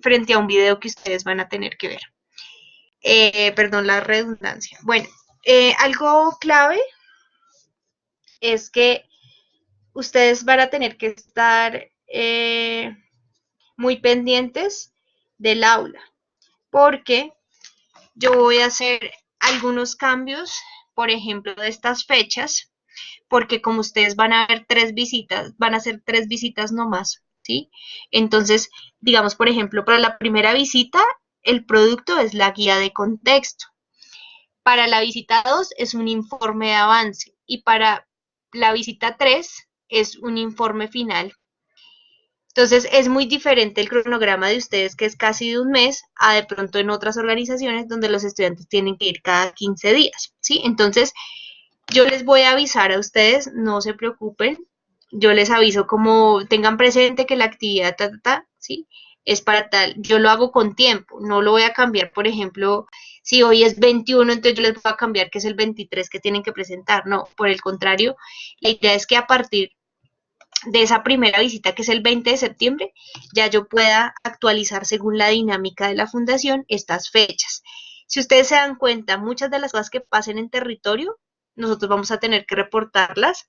frente a un video que ustedes van a tener que ver. Perdón la redundancia. Bueno, algo clave es que ustedes van a tener que estar muy pendientes del aula, porque yo voy a hacer algunos cambios, por ejemplo, de estas fechas, porque como ustedes van a ver 3 visitas, van a ser 3 visitas nomás, ¿sí? Entonces, digamos, por ejemplo, para la primera visita, el producto es la guía de contexto. Para la visita 2 es un informe de avance y para la visita 3 es un informe final. Entonces es muy diferente el cronograma de ustedes, que es casi de un mes, a de pronto en otras organizaciones donde los estudiantes tienen que ir cada 15 días, ¿sí? Entonces yo les voy a avisar a ustedes, no se preocupen, yo les aviso como tengan presente que la actividad, ¿sí? Es para tal, yo lo hago con tiempo, no lo voy a cambiar, por ejemplo, si hoy es 21, entonces yo les voy a cambiar que es el 23 que tienen que presentar, no, por el contrario, la idea es que a partir de esa primera visita, que es el 20 de septiembre, ya yo pueda actualizar según la dinámica de la fundación estas fechas. Si ustedes se dan cuenta, muchas de las cosas que pasen en territorio, nosotros vamos a tener que reportarlas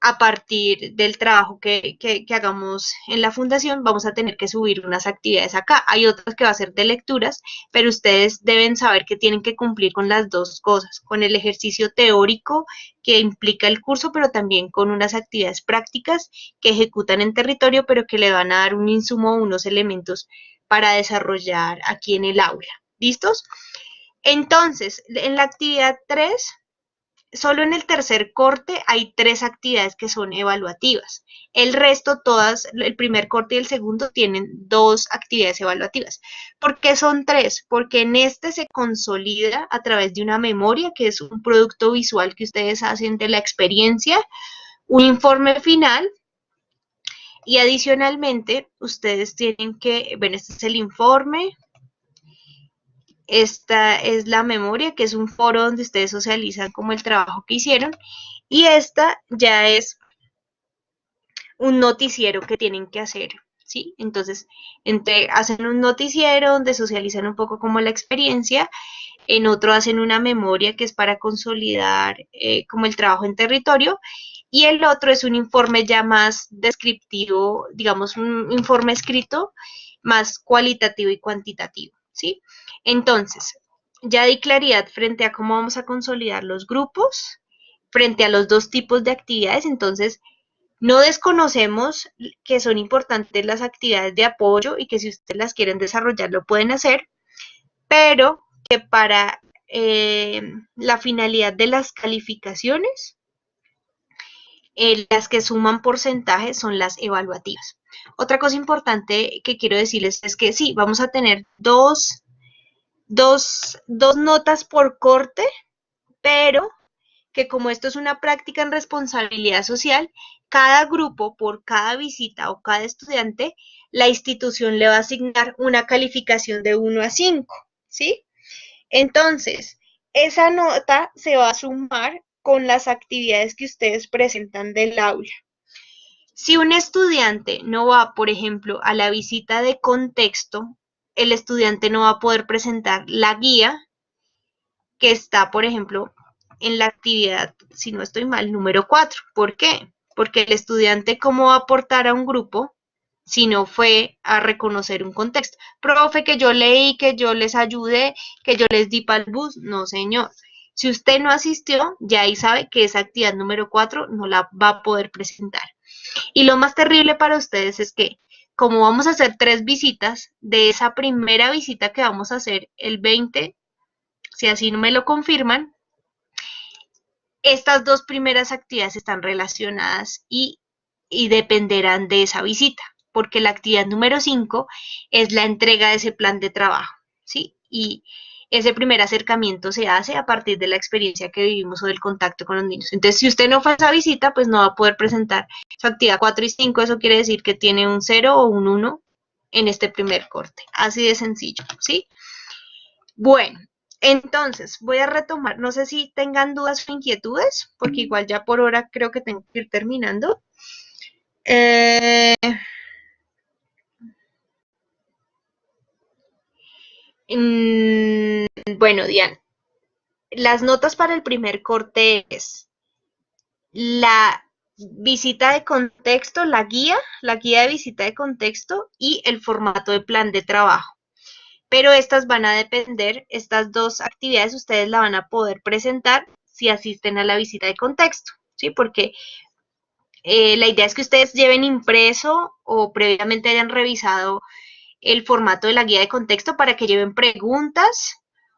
a partir del trabajo que hagamos en la fundación. Vamos a tener que subir unas actividades acá. Hay otras que va a ser de lecturas, pero ustedes deben saber que tienen que cumplir con las dos cosas, con el ejercicio teórico que implica el curso, pero también con unas actividades prácticas que ejecutan en territorio, pero que le van a dar un insumo, unos elementos para desarrollar aquí en el aula. ¿Listos? Entonces, en la actividad 3, solo en el tercer corte hay 3 actividades que son evaluativas. El resto, todas, el primer corte y el segundo, tienen 2 actividades evaluativas. ¿Por qué son 3? Porque en este se consolida a través de una memoria, que es un producto visual que ustedes hacen de la experiencia, un informe final, y adicionalmente ustedes tienen que, bueno, este es el informe, esta es la memoria, que es un foro donde ustedes socializan como el trabajo que hicieron. Y esta ya es un noticiero que tienen que hacer, ¿sí? Entonces, hacen un noticiero donde socializan un poco como la experiencia. En otro hacen una memoria que es para consolidar como el trabajo en territorio. Y el otro es un informe ya más descriptivo, digamos, un informe escrito más cualitativo y cuantitativo, ¿sí? Entonces, ya di claridad frente a cómo vamos a consolidar los grupos, frente a los 2 tipos de actividades. Entonces, no desconocemos que son importantes las actividades de apoyo y que si ustedes las quieren desarrollar lo pueden hacer, pero que para la finalidad de las calificaciones, las que suman porcentajes son las evaluativas. Otra cosa importante que quiero decirles es que sí, vamos a tener dos notas por corte, pero que como esto es una práctica en responsabilidad social, cada grupo por cada visita o cada estudiante, la institución le va a asignar una calificación de 1 a 5, ¿sí? Entonces, esa nota se va a sumar con las actividades que ustedes presentan del aula. Si un estudiante no va, por ejemplo, a la visita de contexto, el estudiante no va a poder presentar la guía que está, por ejemplo, en la actividad, si no estoy mal, número 4. ¿Por qué? Porque el estudiante, ¿cómo va a aportar a un grupo si no fue a reconocer un contexto? Profe, que yo leí, que yo les ayudé, que yo les di para el bus. No, señor. Si usted no asistió, ya ahí sabe que esa actividad número 4 no la va a poder presentar. Y lo más terrible para ustedes es que, como vamos a hacer 3 visitas, de esa primera visita que vamos a hacer el 20, si así no me lo confirman, estas 2 primeras actividades están relacionadas y dependerán de esa visita, porque la actividad número 5 es la entrega de ese plan de trabajo, ¿sí? Y ese primer acercamiento se hace a partir de la experiencia que vivimos o del contacto con los niños. Entonces, si usted no fue a esa visita, pues no va a poder presentar su actividad 4 y 5, eso quiere decir que tiene un 0 o un 1 en este primer corte, así de sencillo, ¿sí? Bueno, entonces voy a retomar, no sé si tengan dudas o inquietudes, porque igual ya por hora creo que tengo que ir terminando. Eh, bueno, Diana, las notas para el primer corte es la visita de contexto, la guía de visita de contexto y el formato de plan de trabajo. Pero estas van a depender, estas 2 actividades ustedes la van a poder presentar si asisten a la visita de contexto, ¿sí? Porque la idea es que ustedes lleven impreso o previamente hayan revisado el formato de la guía de contexto para que lleven preguntas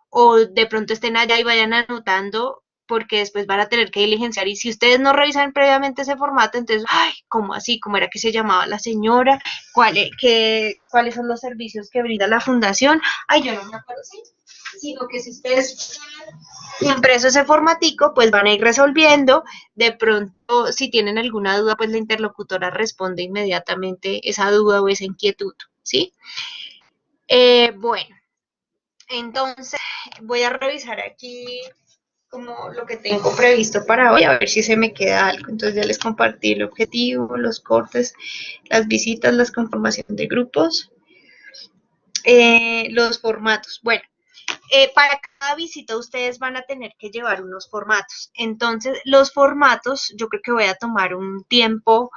o de pronto estén allá y vayan anotando porque después van a tener que diligenciar y si ustedes no revisan previamente ese formato, entonces, ay, ¿cómo así? ¿Cómo era que se llamaba la señora? ¿Cuáles son los servicios que brinda la fundación? Ay, yo no me acuerdo, sí. Sino que si ustedes impreso ese formatico, pues van a ir resolviendo. De pronto, si tienen alguna duda, pues la interlocutora responde inmediatamente esa duda o esa inquietud, ¿sí? Bueno, entonces voy a revisar aquí como lo que tengo previsto para hoy, a ver si se me queda algo. Entonces ya les compartí el objetivo, los cortes, las visitas, la conformación de grupos, los formatos. Bueno, para cada visita ustedes van a tener que llevar unos formatos. Entonces, los formatos, yo creo que voy a tomar un tiempo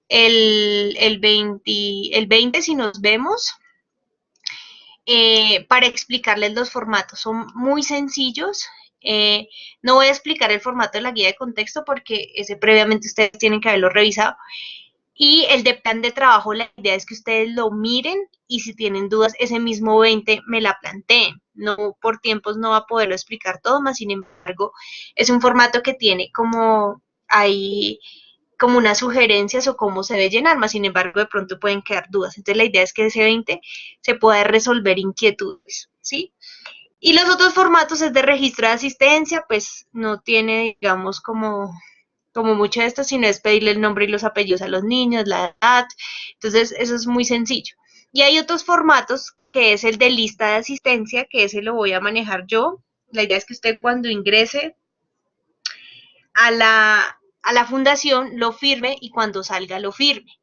el 20 si nos vemos, para explicarles los formatos. Son muy sencillos. No voy a explicar el formato de la guía de contexto porque ese previamente ustedes tienen que haberlo revisado. Y el de plan de trabajo, la idea es que ustedes lo miren y si tienen dudas, ese mismo 20 me la planteen. No, por tiempos no va a poderlo explicar todo, más sin embargo, es un formato que tiene como ahí como unas sugerencias o cómo se debe llenar, más sin embargo de pronto pueden quedar dudas. Entonces la idea es que ese 20 se pueda resolver inquietudes, ¿sí? Y los otros formatos es de registro de asistencia, pues no tiene, digamos, como mucho de esto, sino es pedirle el nombre y los apellidos a los niños, la edad, entonces eso es muy sencillo. Y hay otros formatos, que es el de lista de asistencia, que ese lo voy a manejar yo. La idea es que usted cuando ingrese a la fundación lo firme y cuando salga lo firme.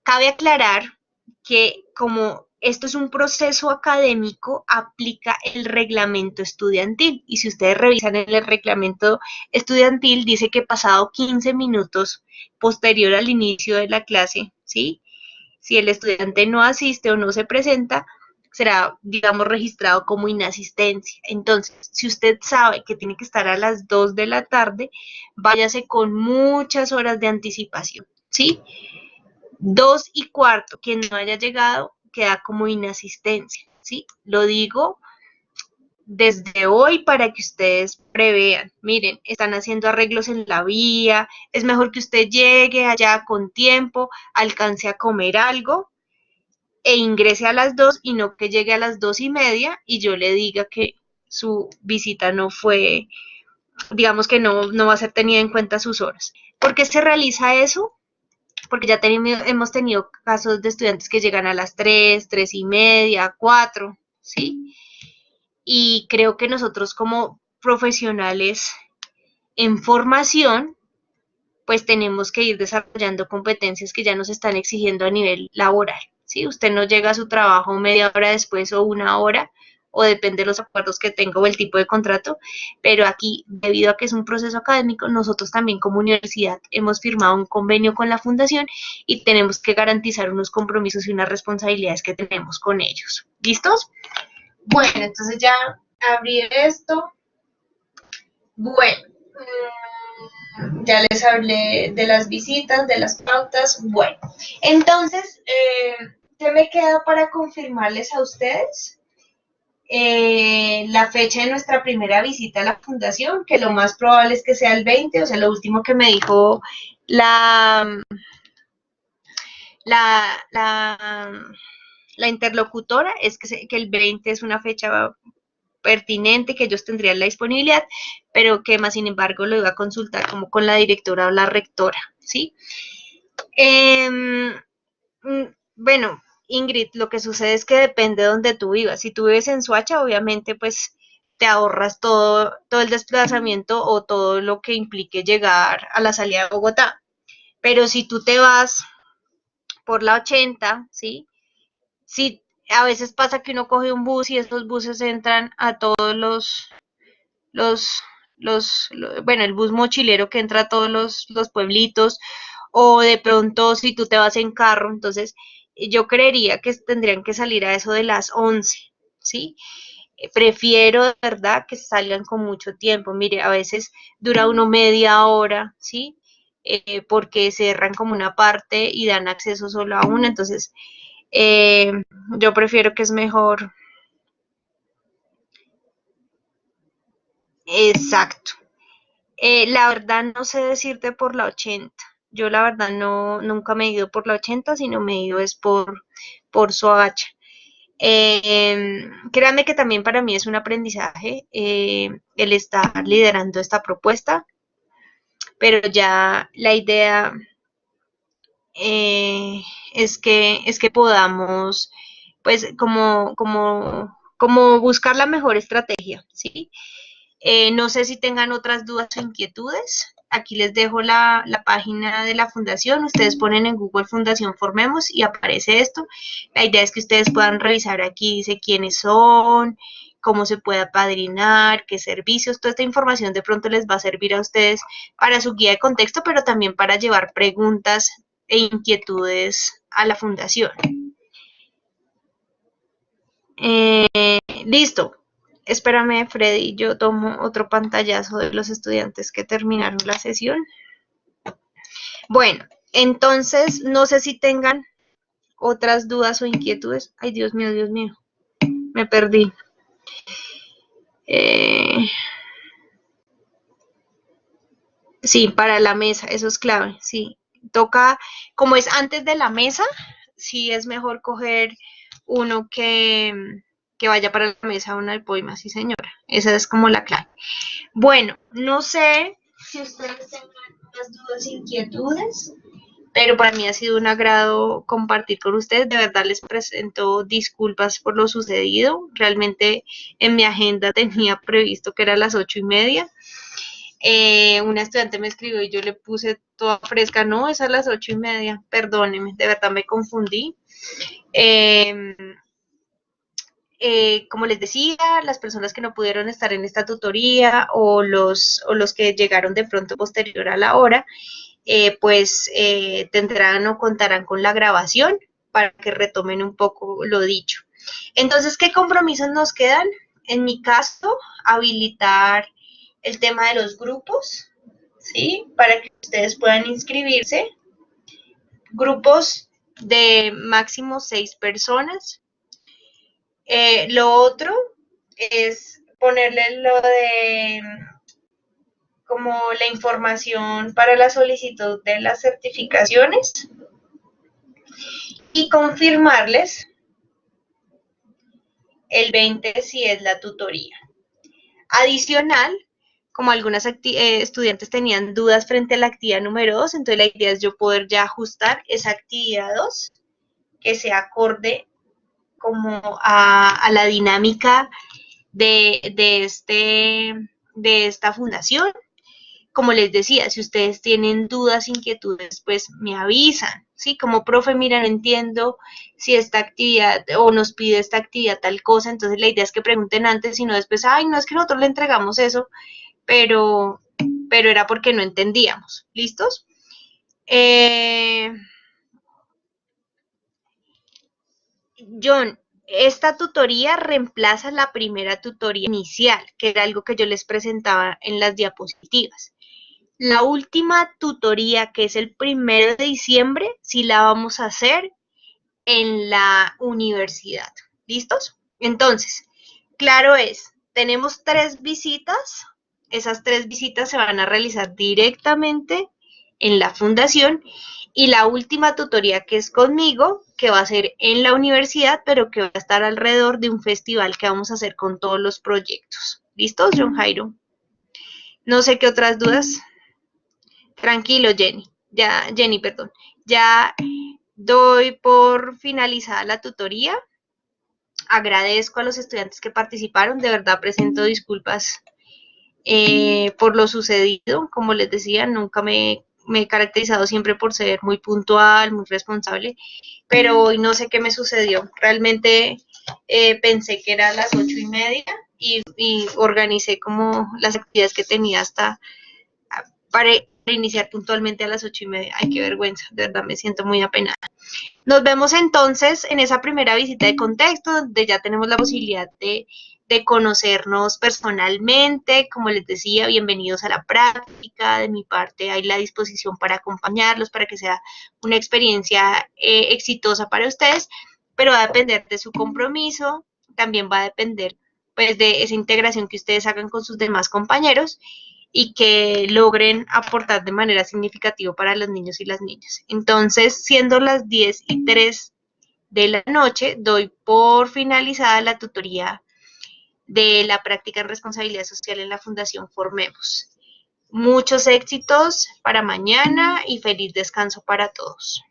Cabe aclarar que como esto es un proceso académico, aplica el reglamento estudiantil. Y si ustedes revisan en el reglamento estudiantil, dice que pasado 15 minutos posterior al inicio de la clase, ¿sí? Si el estudiante no asiste o no se presenta, será, digamos, registrado como inasistencia. Entonces, si usted sabe que tiene que estar a las 2 de la tarde, váyase con muchas horas de anticipación, ¿sí? 2:15, quien no haya llegado queda como inasistencia, ¿sí? Lo digo desde hoy para que ustedes prevean. Miren, están haciendo arreglos en la vía, es mejor que usted llegue allá con tiempo, alcance a comer algo e ingrese a las 2 y no que llegue a las 2:30 y yo le diga que su visita no fue, digamos que no va a ser tenida en cuenta sus horas. ¿Por qué se realiza eso? Porque ya hemos tenido casos de estudiantes que llegan a las 3, 3:30, 4, ¿sí? Y creo que nosotros como profesionales en formación, pues tenemos que ir desarrollando competencias que ya nos están exigiendo a nivel laboral, ¿sí? Usted no llega a su trabajo media hora después o una hora, o depende de los acuerdos que tenga o el tipo de contrato, pero aquí, debido a que es un proceso académico, nosotros también como universidad hemos firmado un convenio con la fundación y tenemos que garantizar unos compromisos y unas responsabilidades que tenemos con ellos. ¿Listos? Bueno, entonces ya abrí esto. Bueno, ya les hablé de las visitas, de las pautas. Bueno, entonces, ¿qué me queda para confirmarles a ustedes? La fecha de nuestra primera visita a la fundación, que lo más probable es que sea el 20, o sea, lo último que me dijo la, la, la, la interlocutora es que el 20 es una fecha pertinente, que ellos tendrían la disponibilidad, pero que más sin embargo lo iba a consultar como con la directora o la rectora, ¿sí? Bueno, Ingrid, lo que sucede es que depende de donde tú vivas. Si tú vives en Soacha, obviamente, pues te ahorras todo el desplazamiento o todo lo que implique llegar a la salida de Bogotá. Pero si tú te vas por la 80, ¿sí? Sí, a veces pasa que uno coge un bus y esos buses entran a todos los, bueno, el bus mochilero que entra a todos los pueblitos, o de pronto si tú te vas en carro, entonces yo creería que tendrían que salir a eso de las 11, ¿sí? Prefiero de verdad que salgan con mucho tiempo. Mire, a veces dura uno media hora, ¿sí? Porque cerran como una parte y dan acceso solo a una, entonces eh, yo prefiero que es mejor. Exacto. La verdad no sé decirte por la 80. Yo la verdad no, nunca me he ido por la 80, sino me he ido es por Soacha. Créanme que también para mí es un aprendizaje el estar liderando esta propuesta, pero ya la idea es que podamos, pues, como buscar la mejor estrategia, ¿sí? No sé si tengan otras dudas o inquietudes. Aquí les dejo la página de la fundación. Ustedes ponen en Google Fundación Formemos y aparece esto. La idea es que ustedes puedan revisar aquí, dice quiénes son, cómo se puede apadrinar, qué servicios. Toda esta información de pronto les va a servir a ustedes para su guía de contexto, pero también para llevar preguntas e inquietudes a la fundación. Listo. Espérame, Freddy, yo tomo otro pantallazo de los estudiantes que terminaron la sesión. Bueno, entonces, no sé si tengan otras dudas o inquietudes. Ay, Dios mío, me perdí. Sí, para la mesa, eso es clave, sí. Toca, como es antes de la mesa, sí es mejor coger uno que vaya para la mesa, una del poema, sí señora. Esa es como la clave. Bueno, no sé si ustedes tengan más dudas, inquietudes, pero para mí ha sido un agrado compartir con ustedes. De verdad les presento disculpas por lo sucedido. Realmente en mi agenda tenía previsto que era a las 8:30. Una estudiante me escribió y yo le puse toda fresca, no, es a las 8:30, perdóneme, de verdad me confundí. Como les decía, las personas que no pudieron estar en esta tutoría o los que llegaron de pronto posterior a la hora, pues tendrán o contarán con la grabación para que retomen un poco lo dicho. Entonces, ¿qué compromisos nos quedan? En mi caso, habilitar el tema de los grupos, ¿sí? Para que ustedes puedan inscribirse. Grupos de máximo 6 personas. Lo otro es ponerle lo de como la información para la solicitud de las certificaciones y confirmarles el 20 si es la tutoría. Adicional, como algunas estudiantes tenían dudas frente a la actividad número 2, entonces la idea es yo poder ya ajustar esa actividad 2 que se acorde como a la dinámica de esta fundación. como les decía, si ustedes tienen dudas, inquietudes, pues me avisan, ¿sí? Como profe, mira, no entiendo si esta actividad o nos pide esta actividad tal cosa, entonces la idea es que pregunten antes y no después, ay, no es que nosotros le entregamos eso, pero era porque no entendíamos. ¿Listos? John, esta tutoría reemplaza la primera tutoría inicial, que era algo que yo les presentaba en las diapositivas. La última tutoría, que es el 1 de diciembre, sí la vamos a hacer en la universidad. ¿Listos? Entonces, claro es, tenemos 3 visitas. Esas 3 visitas se van a realizar directamente en la fundación y la última tutoría, que es conmigo, que va a ser en la universidad, pero que va a estar alrededor de un festival que vamos a hacer con todos los proyectos. ¿Listos, John Jairo? No sé qué otras dudas. Tranquilo, Jenny. Jenny, perdón. Ya doy por finalizada la tutoría. Agradezco a los estudiantes que participaron. De verdad presento disculpas por lo sucedido. Como les decía, nunca me he caracterizado siempre por ser muy puntual, muy responsable, pero hoy no sé qué me sucedió. Realmente pensé que era a las 8:30 y organicé como las actividades que tenía hasta para iniciar puntualmente a las 8:30. Ay, qué vergüenza, de verdad me siento muy apenada. Nos vemos entonces en esa primera visita de contexto, donde ya tenemos la posibilidad de conocernos personalmente. Como les decía, bienvenidos a la práctica. De mi parte hay la disposición para acompañarlos, para que sea una experiencia exitosa para ustedes, pero va a depender de su compromiso, también va a depender pues de esa integración que ustedes hagan con sus demás compañeros y que logren aportar de manera significativa para los niños y las niñas. Entonces, siendo las 10:03 de la noche, doy por finalizada la tutoría de la práctica en responsabilidad social en la Fundación Formemos. Muchos éxitos para mañana y feliz descanso para todos.